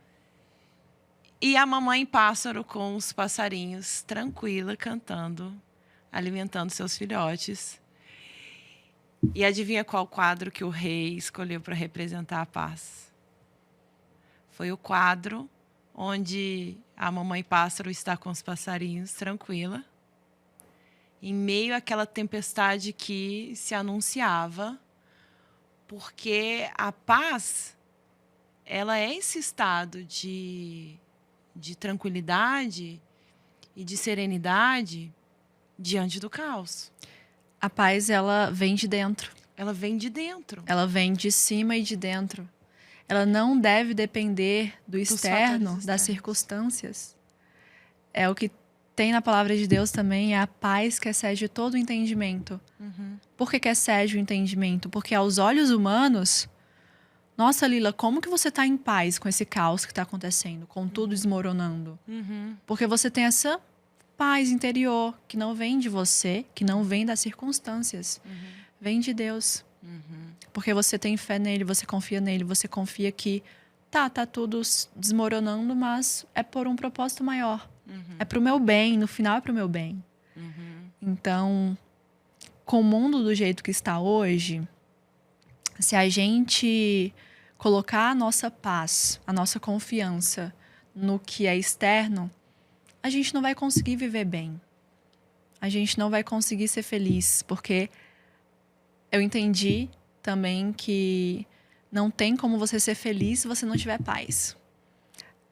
E a mamãe pássaro com os passarinhos, tranquila, cantando, alimentando seus filhotes. E adivinha qual quadro que o rei escolheu para representar a paz? Foi o quadro onde a mamãe pássaro está com os passarinhos, tranquila, em meio àquela tempestade que se anunciava, porque a paz, ela é esse estado de tranquilidade e de serenidade diante do caos. A paz, ela vem de dentro. Ela vem de dentro. Ela vem de cima e de dentro. Ela não deve depender do externo, das circunstâncias. É o que tem na palavra de Deus também, é a paz que excede todo o entendimento. Por que excede o entendimento? Porque aos olhos humanos, nossa, Lila, como que você está em paz com esse caos que está acontecendo, com tudo desmoronando? Porque você tem essa paz interior que não vem de você, que não vem das circunstâncias, vem de Deus. Porque você tem fé nele, você confia que tá tudo desmoronando, mas é por um propósito maior. É pro meu bem, no final é pro meu bem. Então, com o mundo do jeito que está hoje, se a gente colocar a nossa paz, a nossa confiança no que é externo, a gente não vai conseguir viver bem. A gente não vai conseguir ser feliz, porque eu entendi também que não tem como você ser feliz se você não tiver paz.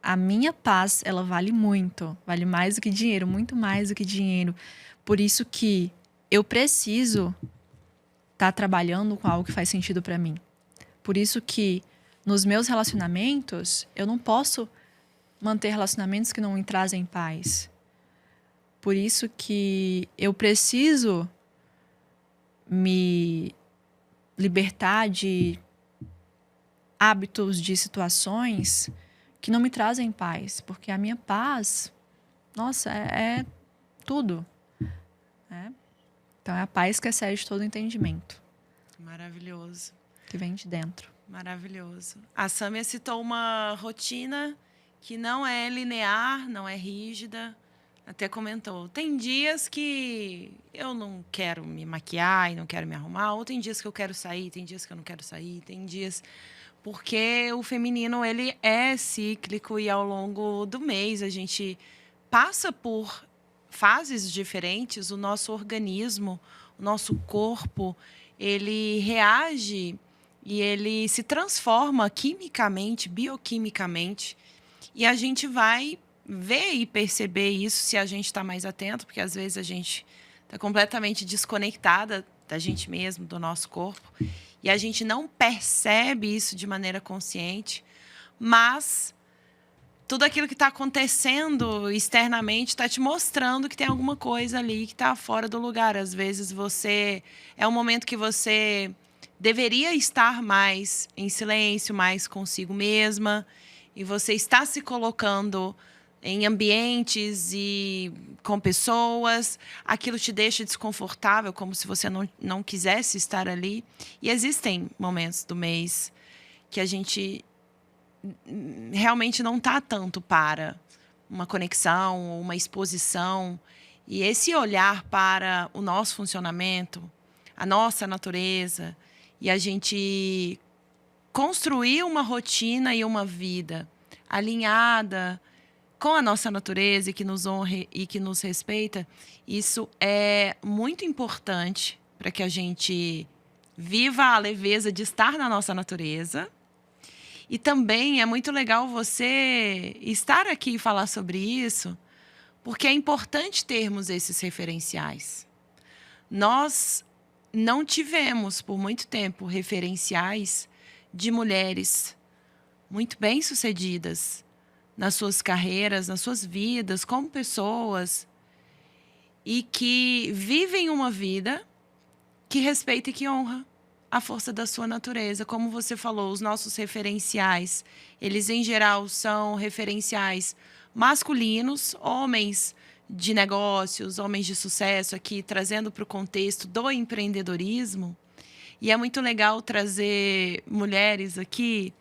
A minha paz, ela vale muito, vale mais do que dinheiro, muito mais do que dinheiro. Por isso que eu preciso estar trabalhando com algo que faz sentido para mim. Por isso que nos meus relacionamentos, eu não posso manter relacionamentos que não me trazem paz. Por isso que eu preciso me libertar de hábitos, de situações que não me trazem paz. Porque a minha paz, nossa, é tudo, né? Então é a paz que excede todo entendimento. Maravilhoso. Que vem de dentro. Maravilhoso. A Sâmia citou uma rotina que não é linear, não é rígida. Até comentou, tem dias que eu não quero me maquiar e não quero me arrumar, ou tem dias que eu quero sair, tem dias que eu não quero sair, tem dias... Porque o feminino, ele é cíclico e ao longo do mês a gente passa por fases diferentes, o nosso organismo, o nosso corpo, ele reage e ele se transforma quimicamente, bioquimicamente, e a gente vai ver e perceber isso se a gente está mais atento, porque às vezes a gente está completamente desconectada da gente mesmo, do nosso corpo, e a gente não percebe isso de maneira consciente, mas tudo aquilo que está acontecendo externamente está te mostrando que tem alguma coisa ali que está fora do lugar. Às vezes é um momento que você deveria estar mais em silêncio, mais consigo mesma, e você está se colocando em ambientes e com pessoas, aquilo te deixa desconfortável, como se você não quisesse estar ali. E existem momentos do mês que a gente realmente não está tanto para uma conexão, uma exposição. E esse olhar para o nosso funcionamento, a nossa natureza, e a gente construir uma rotina e uma vida alinhada com a nossa natureza e que nos honre e que nos respeita, isso é muito importante para que a gente viva a leveza de estar na nossa natureza. E também é muito legal você estar aqui e falar sobre isso, porque é importante termos esses referenciais. Nós não tivemos, por muito tempo, referenciais de mulheres muito bem-sucedidas nas suas carreiras, nas suas vidas, como pessoas, e que vivem uma vida que respeita e que honra a força da sua natureza. Como você falou, os nossos referenciais, eles em geral são referenciais masculinos, homens de negócios, homens de sucesso, aqui trazendo para o contexto do empreendedorismo. E é muito legal trazer mulheres aqui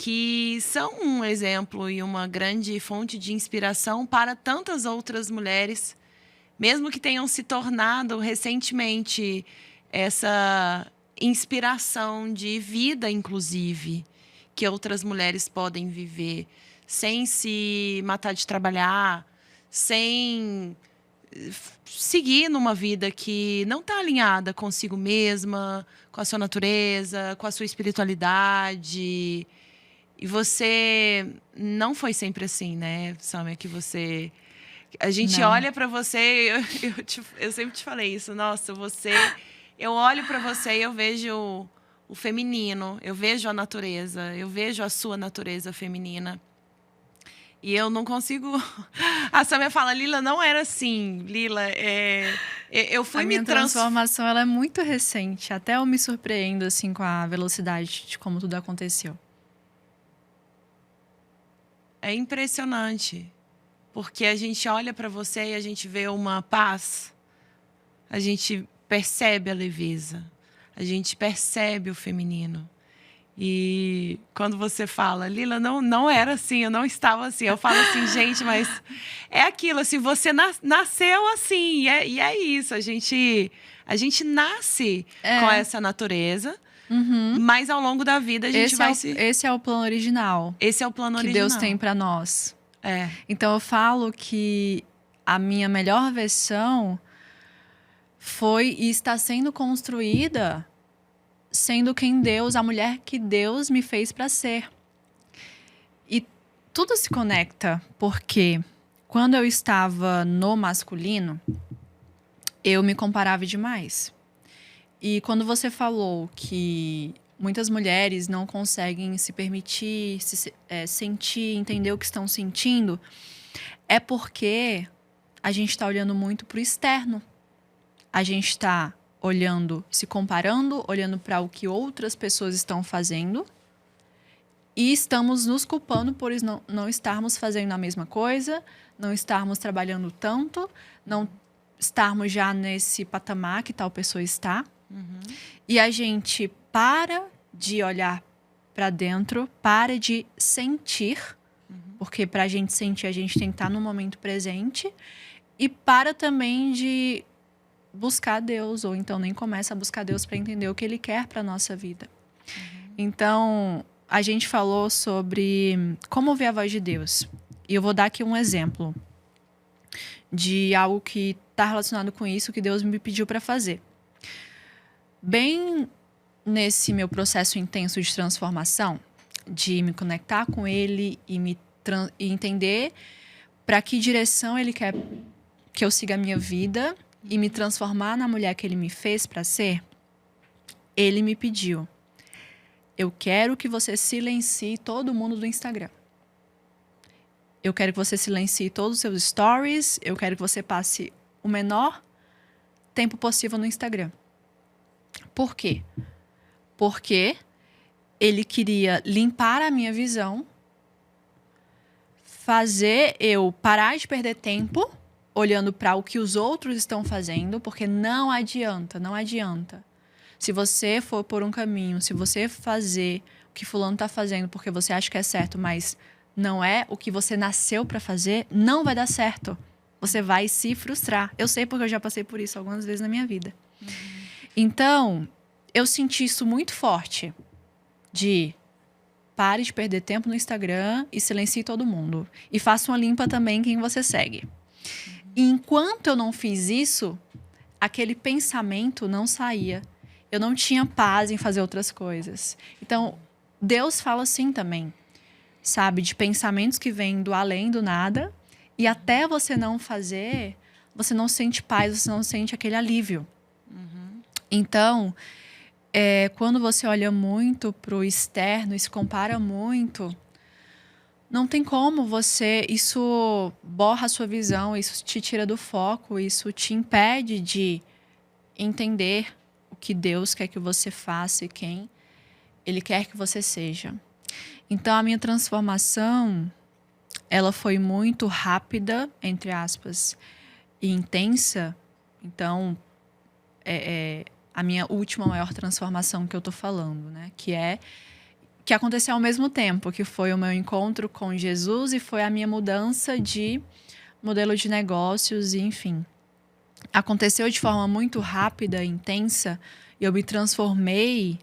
que são um exemplo e uma grande fonte de inspiração para tantas outras mulheres, mesmo que tenham se tornado recentemente essa inspiração de vida, inclusive, que outras mulheres podem viver sem se matar de trabalhar, sem seguir numa vida que não está alinhada consigo mesma, com a sua natureza, com a sua espiritualidade. E você não foi sempre assim, né, Sâmia? Que você... A gente Não. olha para você, eu sempre te falei isso. Nossa, eu olho para você e eu vejo o feminino, eu vejo a natureza, eu vejo a sua natureza feminina. E eu não consigo... A Sâmia fala, Lila, não era assim. Lila, eu fui A minha transformação ela é muito recente. Até eu me surpreendo assim, com a velocidade de como tudo aconteceu. É impressionante, porque a gente olha para você e a gente vê uma paz, a gente percebe a leveza, a gente percebe o feminino. E quando você fala, Lila, não era assim, eu não estava assim. Eu falo assim, gente, mas é aquilo, assim, você nasceu assim, e é isso. A gente nasce com essa natureza. Uhum. Mas ao longo da vida a gente Esse é o plano original. Esse é o plano que original. Deus tem para nós. É. Então eu falo que a minha melhor versão foi e está sendo construída sendo quem Deus, a mulher que Deus me fez para ser. E tudo se conecta, porque quando eu estava no masculino, eu me comparava demais. E quando você falou que muitas mulheres não conseguem se permitir, sentir, entender o que estão sentindo, é porque a gente está olhando muito para o externo. A gente está olhando, se comparando, olhando para o que outras pessoas estão fazendo E estamos nos culpando por não estarmos fazendo a mesma coisa, não estarmos trabalhando tanto, não estarmos já nesse patamar que tal pessoa está. E a gente para de olhar para dentro, para de sentir, porque para a gente sentir, a gente tem que estar no momento presente, e para também de buscar Deus, ou então nem começa a buscar Deus para entender o que Ele quer para nossa vida. Então, a gente falou sobre como ouvir a voz de Deus. E eu vou dar aqui um exemplo de algo que está relacionado com isso, que Deus me pediu para fazer. Bem nesse meu processo intenso de transformação, de me conectar com Ele e e entender para que direção Ele quer que eu siga a minha vida e me transformar na mulher que Ele me fez para ser, Ele me pediu: eu quero que você silencie todo mundo do Instagram. Eu quero que você silencie todos os seus stories. Eu quero que você passe o menor tempo possível no Instagram. Por quê? Porque Ele queria limpar a minha visão, fazer eu parar de perder tempo olhando para o que os outros estão fazendo, porque não adianta. Se você for por um caminho, se você fazer o que fulano está fazendo porque você acha que é certo, mas não é o que você nasceu para fazer, não vai dar certo. Você vai se frustrar. Eu sei porque eu já passei por isso algumas vezes na minha vida. Então, eu senti isso muito forte. De pare de perder tempo no Instagram e silencie todo mundo. E faça uma limpa também quem você segue. E enquanto eu não fiz isso, aquele pensamento não saía. Eu não tinha paz em fazer outras coisas. Então, Deus fala assim também, sabe? De pensamentos que vêm do além, do nada. E até você não fazer, você não sente paz, você não sente aquele alívio. Então, quando você olha muito pro externo e se compara muito, não tem como isso borra a sua visão, isso te tira do foco, isso te impede de entender o que Deus quer que você faça e quem Ele quer que você seja. Então, a minha transformação, ela foi muito rápida, entre aspas, e intensa. Então, a minha última maior transformação que eu tô falando, né? Que aconteceu ao mesmo tempo, que foi o meu encontro com Jesus e foi a minha mudança de modelo de negócios, e enfim. Aconteceu de forma muito rápida, intensa, e eu me transformei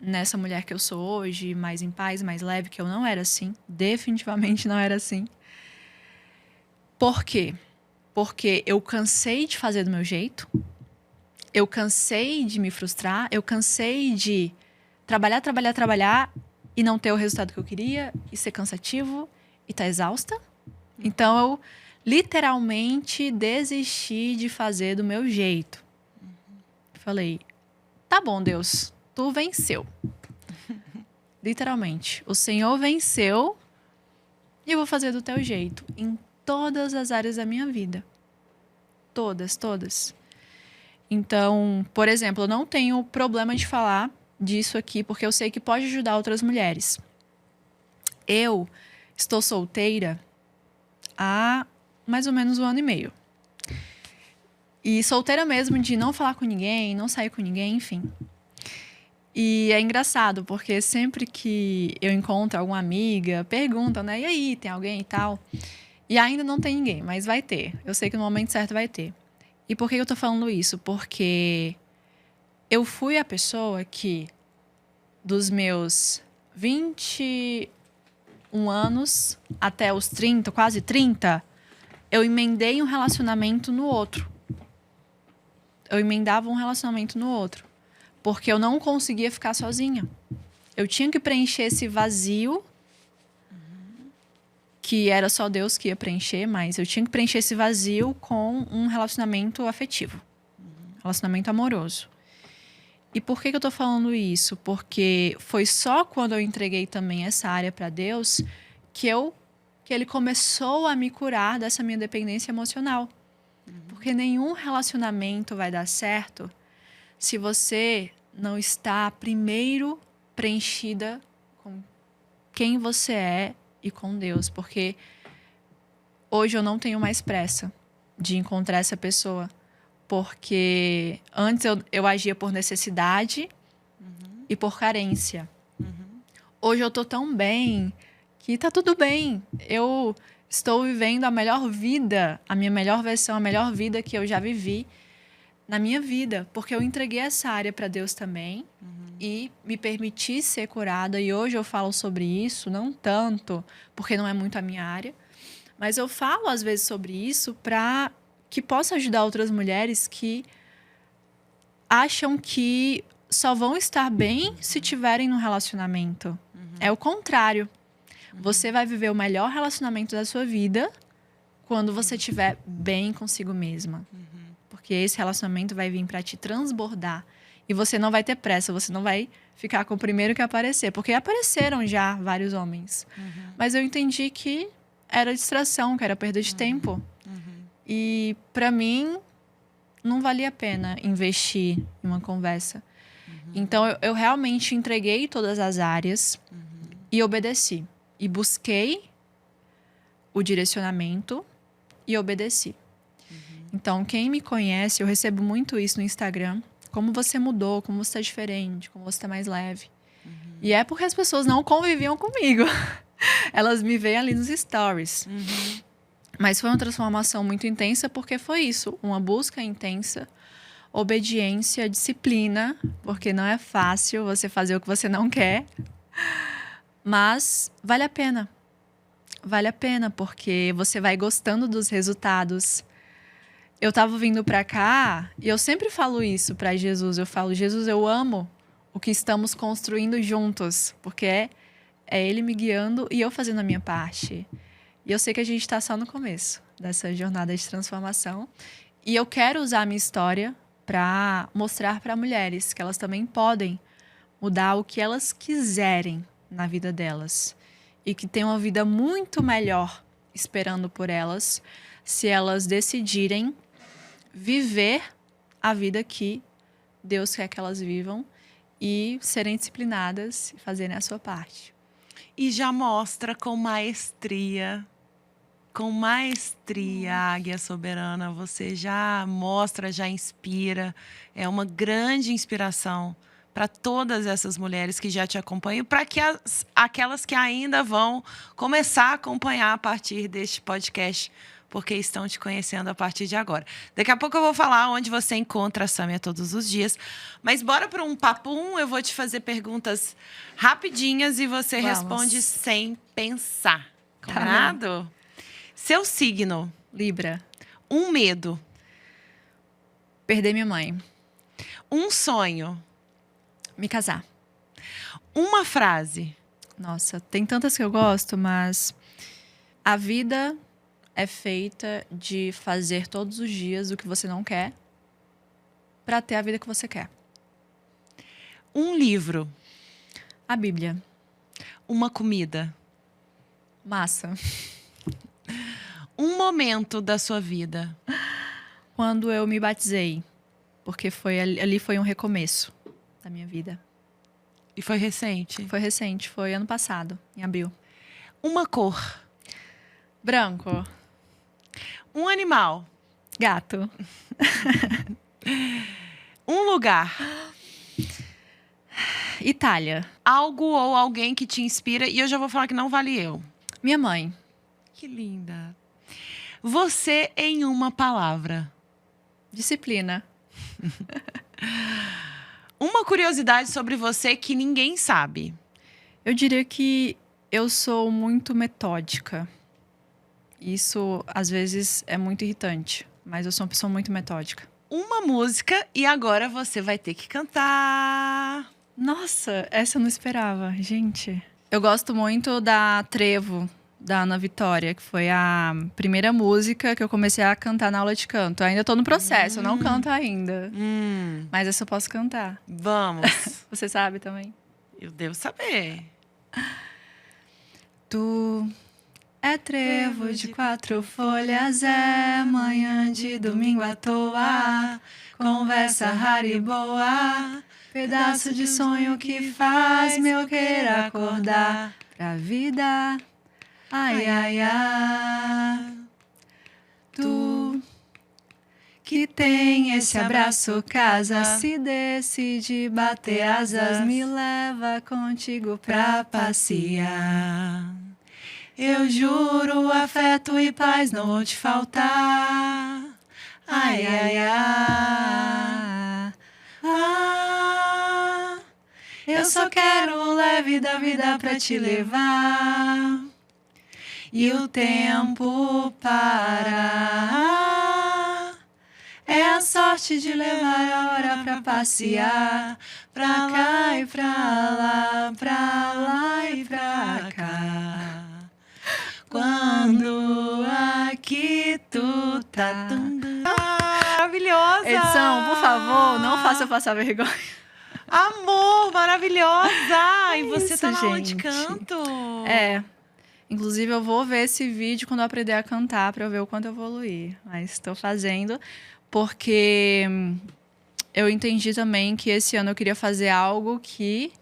nessa mulher que eu sou hoje, mais em paz, mais leve, que eu não era assim. Definitivamente não era assim. Por quê? Porque eu cansei de fazer do meu jeito, eu cansei de me frustrar, eu cansei de trabalhar e não ter o resultado que eu queria, e ser cansativo, e estar exausta. Então, eu literalmente desisti de fazer do meu jeito. Falei, tá bom, Deus, tu venceu. Literalmente. O Senhor venceu e eu vou fazer do teu jeito. Em todas as áreas da minha vida. Todas. Então, por exemplo, eu não tenho problema de falar disso aqui, porque eu sei que pode ajudar outras mulheres. Eu estou solteira há mais ou menos 1 ano e meio. E solteira mesmo, de não falar com ninguém, não sair com ninguém, enfim. E é engraçado, porque sempre que eu encontro alguma amiga, perguntam, né? E aí, tem alguém e tal? E ainda não tem ninguém, mas vai ter. Eu sei que no momento certo vai ter. E por que eu tô falando isso? Porque eu fui a pessoa que, dos meus 21 anos até os 30, quase 30, eu emendei um relacionamento no outro. Eu emendava um relacionamento no outro. Porque eu não conseguia ficar sozinha. Eu tinha que preencher esse vazio, que era só Deus que ia preencher, mas eu tinha que preencher esse vazio com um relacionamento afetivo. Relacionamento amoroso. E por que eu tô falando isso? Porque foi só quando eu entreguei também essa área para Deus que Ele começou a me curar dessa minha dependência emocional. Porque nenhum relacionamento vai dar certo se você não está primeiro preenchida com quem você é e com Deus. Porque hoje eu não tenho mais pressa de encontrar essa pessoa. Porque antes eu agia por necessidade e por carência. Hoje eu tô tão bem que tá tudo bem. Eu estou vivendo a melhor vida, a minha melhor versão, a melhor vida que eu já vivi na minha vida. Porque eu entreguei essa área para Deus também e me permiti ser curada. E hoje eu falo sobre isso, não tanto, porque não é muito a minha área. Mas eu falo às vezes sobre isso para que possa ajudar outras mulheres que acham que só vão estar bem se tiverem num relacionamento. É o contrário. Você vai viver o melhor relacionamento da sua vida quando você estiver bem consigo mesma. Porque esse relacionamento vai vir para te transbordar. E você não vai ter pressa, você não vai ficar com o primeiro que aparecer. Porque apareceram já vários homens. Mas eu entendi que era distração, que era perda de tempo. E para mim, não valia a pena investir em uma conversa. Então, eu realmente entreguei todas as áreas e obedeci. E busquei o direcionamento e obedeci. Então, quem me conhece, eu recebo muito isso no Instagram. Como você mudou, como você está diferente, como você está mais leve. E é porque as pessoas não conviviam comigo. Elas me veem ali nos stories. Mas foi uma transformação muito intensa porque foi isso. Uma busca intensa, obediência, disciplina. Porque não é fácil você fazer o que você não quer. Mas vale a pena. Vale a pena porque você vai gostando dos resultados. Eu tava vindo pra cá e eu sempre falo isso pra Jesus. Eu falo, Jesus, eu amo o que estamos construindo juntos. Porque é Ele me guiando e eu fazendo a minha parte. E eu sei que a gente está só no começo dessa jornada de transformação. E eu quero usar a minha história para mostrar para mulheres que elas também podem mudar o que elas quiserem na vida delas. E que tem uma vida muito melhor esperando por elas se elas decidirem viver a vida que Deus quer que elas vivam e serem disciplinadas e fazerem a sua parte. E já mostra com maestria, Águia Soberana. Você já mostra, já inspira. É uma grande inspiração para todas essas mulheres que já te acompanham, para que aquelas que ainda vão começar a acompanhar a partir deste podcast, porque estão te conhecendo a partir de agora. Daqui a pouco eu vou falar onde você encontra a Sâmia todos os dias. Mas bora para um papum, eu vou te fazer perguntas rapidinhas e você responde sem pensar. Combinado? Tá. Seu signo? Libra. Um medo? Perder minha mãe. Um sonho? Me casar. Uma frase? Nossa, tem tantas que eu gosto, mas a vida é feita de fazer todos os dias o que você não quer para ter a vida que você quer. Um livro? A Bíblia. Uma comida? Massa. Um momento da sua vida? Quando eu me batizei, porque ali foi um recomeço da minha vida. E foi recente? Foi recente, foi ano passado, em abril. Uma cor? Branco. Um animal? Gato. Um lugar? Itália. Algo ou alguém que te inspira, e eu já vou falar que não vale eu. Minha mãe. Que linda. Você em uma palavra? Disciplina. Uma curiosidade sobre você que ninguém sabe? Eu diria que eu sou muito metódica. Isso, às vezes, é muito irritante. Mas eu sou uma pessoa muito metódica. Uma música e agora você vai ter que cantar. Nossa, essa eu não esperava, gente. Eu gosto muito da Trevo, da Ana Vitória, que foi a primeira música que eu comecei a cantar na aula de canto. Eu ainda tô no processo, eu não canto ainda. Mas essa eu posso cantar. Vamos. Você sabe também? Eu devo saber. Tu é trevo de 4 folhas, é manhã de domingo à toa, conversa rara e boa, pedaço de sonho que faz meu querer acordar pra vida. Ai, ai, ai. Tu que tem esse abraço casa, se decide bater asas, me leva contigo pra passear. Eu juro afeto e paz não vão te faltar. Ai, ai, ai. Ah, eu só quero o leve da vida pra te levar. E o tempo parar. É a sorte de levar a hora pra passear. Pra cá e pra lá e pra cá. Quando aqui tu tá. Maravilhosa! Edição, por favor, não faça eu passar vergonha. Amor, maravilhosa! E você isso, tá na aula de gente. canto? É. Inclusive, eu vou ver esse vídeo quando eu aprender a cantar pra eu ver o quanto eu evoluir. Mas estou fazendo porque eu entendi também que esse ano eu queria fazer algo que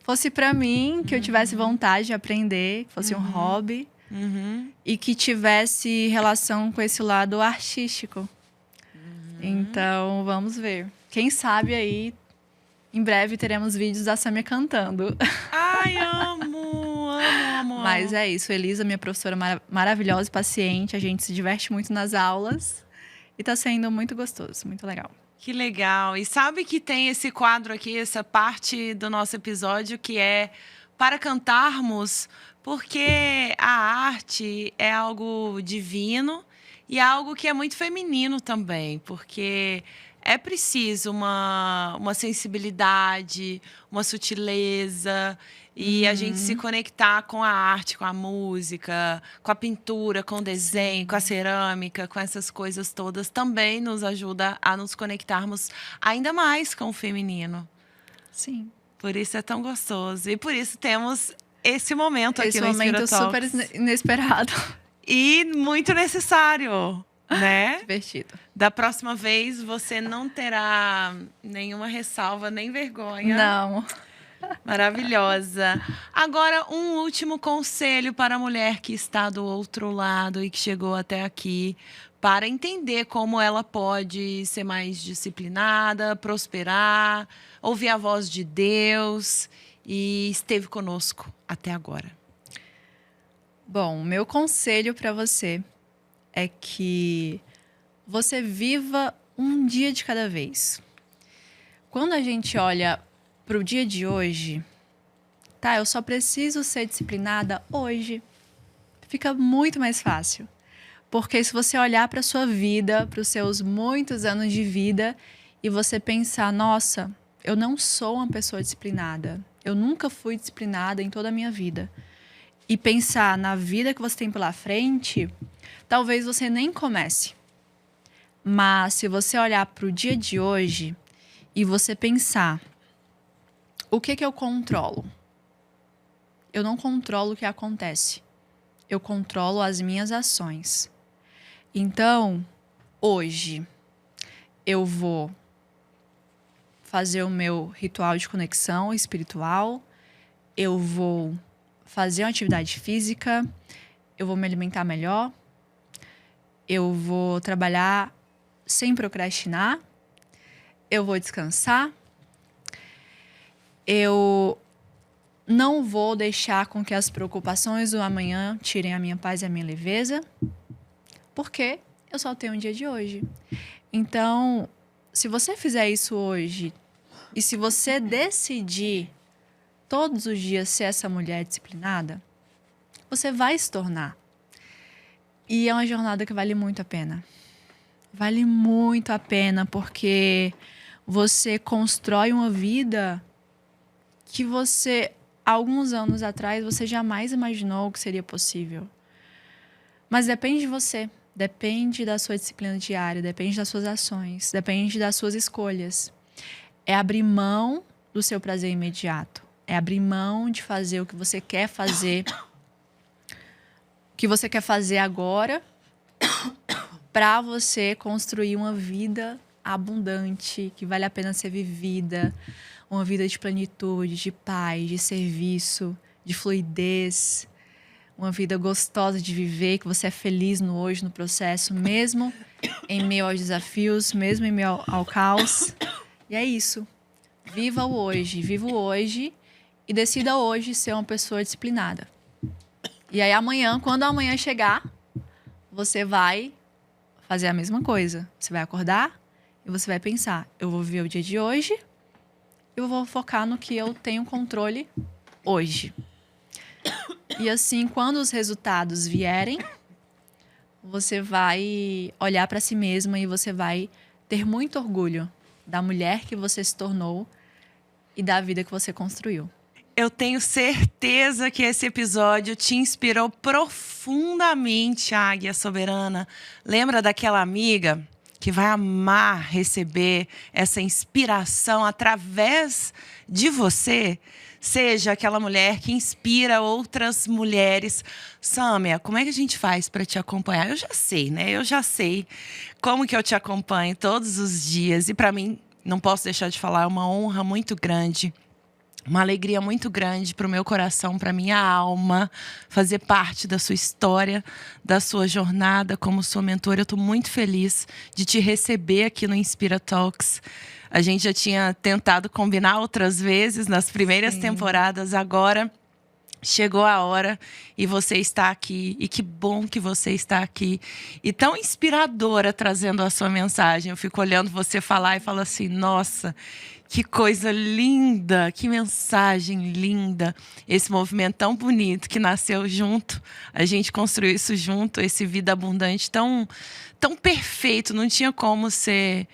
fosse pra mim, que eu tivesse vontade de aprender, que fosse um hobby e que tivesse relação com esse lado artístico. Então, vamos ver. Quem sabe aí, em breve, teremos vídeos da Samia cantando. Ai, amo, amo. Mas é isso, Elisa, minha professora maravilhosa e paciente, a gente se diverte muito nas aulas e tá sendo muito gostoso, muito legal. Que legal. E sabe que tem esse quadro aqui, essa parte do nosso episódio que é para cantarmos, porque a arte é algo divino e é algo que é muito feminino também, porque é preciso uma sensibilidade, uma sutileza e a gente se conectar com a arte, com a música, com a pintura, com o desenho, com a cerâmica, com essas coisas todas também nos ajuda a nos conectarmos ainda mais com o feminino. Sim. Por isso é tão gostoso. E por isso temos esse momento aqui Esse no momento Inspira super Talks. inesperado. E muito necessário, né? Divertido. Da próxima vez, você não terá nenhuma ressalva, nem vergonha. Não. Maravilhosa. Agora, um último conselho para a mulher que está do outro lado e que chegou até aqui, para entender como ela pode ser mais disciplinada, prosperar, ouvir a voz de Deus e esteve conosco até agora. Bom, meu conselho para você é que você viva um dia de cada vez. Quando a gente olha para o dia de hoje, tá, eu só preciso ser disciplinada hoje. Fica muito mais fácil. Porque se você olhar para a sua vida, para os seus muitos anos de vida, e você pensar, nossa, eu não sou uma pessoa disciplinada. Eu nunca fui disciplinada em toda a minha vida. E pensar na vida que você tem pela frente, talvez você nem comece. Mas se você olhar para o dia de hoje e você pensar, o que eu controlo? Eu não controlo o que acontece. Eu controlo as minhas ações. Então, hoje, eu vou fazer o meu ritual de conexão espiritual, eu vou fazer uma atividade física, eu vou me alimentar melhor, eu vou trabalhar sem procrastinar, eu vou descansar, eu não vou deixar com que as preocupações do amanhã tirem a minha paz e a minha leveza, porque eu só tenho um dia de hoje. Então, se você fizer isso hoje e se você decidir todos os dias ser essa mulher disciplinada, você vai se tornar. E é uma jornada que vale muito a pena. Vale muito a pena, porque você constrói uma vida que você, alguns anos atrás, você jamais imaginou que seria possível. Mas depende de você. Depende da sua disciplina diária, depende das suas ações, depende das suas escolhas. É abrir mão do seu prazer imediato. É abrir mão de fazer o que você quer fazer, o que você quer fazer agora, para você construir uma vida abundante, que vale a pena ser vivida, uma vida de plenitude, de paz, de serviço, de fluidez, uma vida gostosa de viver, que você é feliz no hoje, no processo, mesmo em meio aos desafios, mesmo em meio ao caos. E é isso. Viva o hoje e decida hoje ser uma pessoa disciplinada. E aí amanhã, quando amanhã chegar, você vai fazer a mesma coisa. Você vai acordar e você vai pensar, eu vou viver o dia de hoje, eu vou focar no que eu tenho controle hoje. E assim, quando os resultados vierem, você vai olhar para si mesma e você vai ter muito orgulho da mulher que você se tornou e da vida que você construiu. Eu tenho certeza que esse episódio te inspirou profundamente, Águia Soberana. Lembra daquela amiga que vai amar receber essa inspiração através de você? Seja aquela mulher que inspira outras mulheres. Sâmia, como é que a gente faz para te acompanhar? Eu já sei, né? Eu já sei como que eu te acompanho todos os dias. E para mim, não posso deixar de falar, é uma honra muito grande. Uma alegria muito grande para o meu coração, para a minha alma, fazer parte da sua história, da sua jornada como sua mentora. Eu estou muito feliz de te receber aqui no Inspira Talks. A gente já tinha tentado combinar outras vezes nas primeiras temporadas, agora chegou a hora e você está aqui. E que bom que você está aqui. E tão inspiradora trazendo a sua mensagem. Eu fico olhando você falar e falo assim, nossa, que coisa linda, que mensagem linda. Esse movimento tão bonito que nasceu junto. A gente construiu isso junto, esse Vida Abundante tão perfeito. Não tinha como ser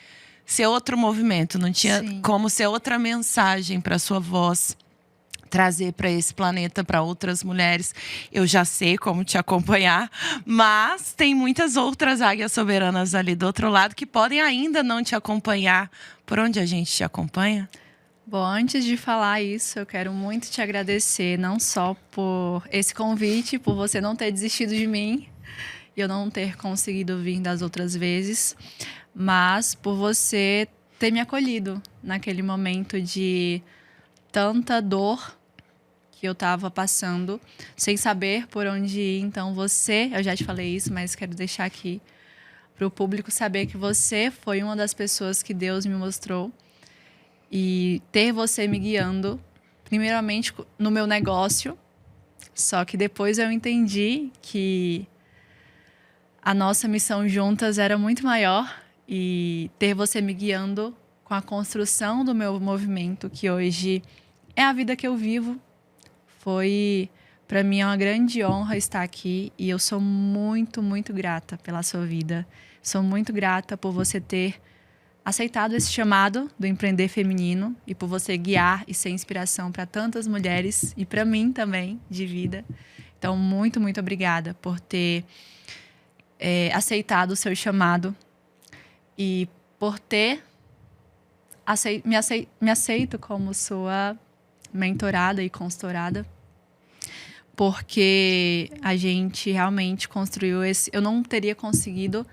outro movimento, não tinha como ser outra mensagem para sua voz trazer para esse planeta, para outras mulheres. Eu já sei como te acompanhar, mas tem muitas outras águias soberanas ali do outro lado que podem ainda não te acompanhar. Por onde a gente te acompanha? Bom, antes de falar isso, eu quero muito te agradecer, não só por esse convite, por você não ter desistido de mim e eu não ter conseguido vir das outras vezes, mas por você ter me acolhido naquele momento de tanta dor que eu estava passando, sem saber por onde ir. Então você, eu já te falei isso, mas quero deixar aqui para o público saber que você foi uma das pessoas que Deus me mostrou. E ter você me guiando, primeiramente no meu negócio, só que depois eu entendi que a nossa missão juntas era muito maior, e ter você me guiando com a construção do meu movimento, que hoje é a vida que eu vivo, foi, para mim, uma grande honra estar aqui, e eu sou muito, muito grata pela sua vida. Sou muito grata por você ter aceitado esse chamado do empreender feminino e por você guiar e ser inspiração para tantas mulheres e para mim também, de vida. Então, muito, muito obrigada por ter aceitado o seu chamado e por ter me aceito como sua mentorada e consultorada, porque a gente realmente construiu esse... Eu não teria conseguido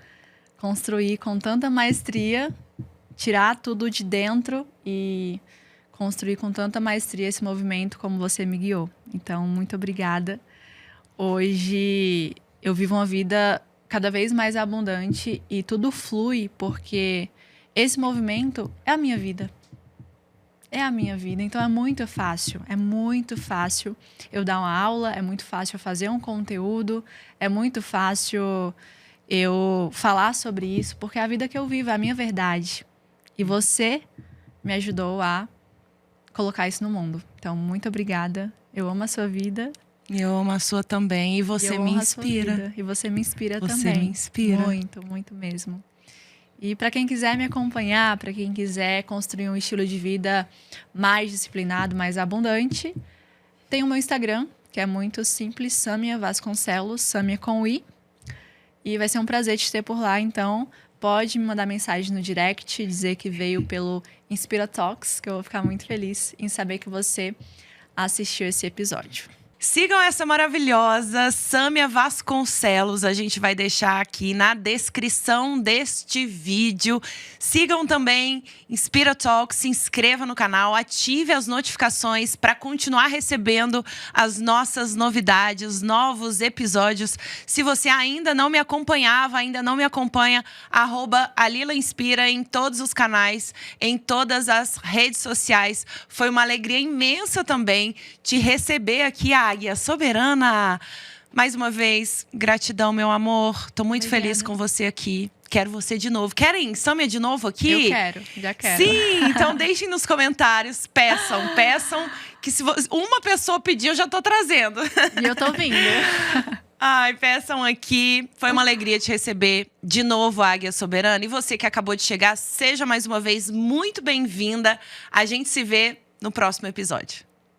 construir com tanta maestria, tirar tudo de dentro e construir com tanta maestria esse movimento como você me guiou. Então, muito obrigada. Hoje eu vivo uma vida cada vez mais abundante e tudo flui porque esse movimento é a minha vida. É a minha vida, então é muito fácil eu dar uma aula, é muito fácil eu fazer um conteúdo, é muito fácil eu falar sobre isso, porque é a vida que eu vivo, é a minha verdade. E você me ajudou a colocar isso no mundo. Então, muito obrigada. Eu amo a sua vida. Eu amo a sua também. E você me inspira. E você me inspira também. Você me inspira. Muito, muito mesmo. E para quem quiser me acompanhar, para quem quiser construir um estilo de vida mais disciplinado, mais abundante, tem o meu Instagram, que é muito simples, Sâmia Vasconcelos, Sâmia com I. E vai ser um prazer te ter por lá, então pode me mandar mensagem no direct, dizer que veio pelo Inspira Talks, que eu vou ficar muito feliz em saber que você assistiu esse episódio. Sigam essa maravilhosa Sâmia Vasconcelos. A gente vai deixar aqui na descrição deste vídeo. Sigam também Inspira Talks, se inscreva no canal, ative as notificações para continuar recebendo as nossas novidades, novos episódios. Se você ainda não me acompanhava, ainda não me acompanha, @AlilaInspira em todos os canais, em todas as redes sociais. Foi uma alegria imensa também te receber aqui, Águia Soberana. Mais uma vez, gratidão, meu amor. Tô muito feliz com você aqui. Quero você de novo. Querem Sâmia de novo aqui? Eu quero, já quero. Sim, então deixem nos comentários. Peçam que se uma pessoa pedir, eu já tô trazendo. E eu tô vindo. Ai, peçam aqui. Foi uma alegria te receber de novo, Águia Soberana. E você que acabou de chegar, seja mais uma vez muito bem-vinda. A gente se vê no próximo episódio.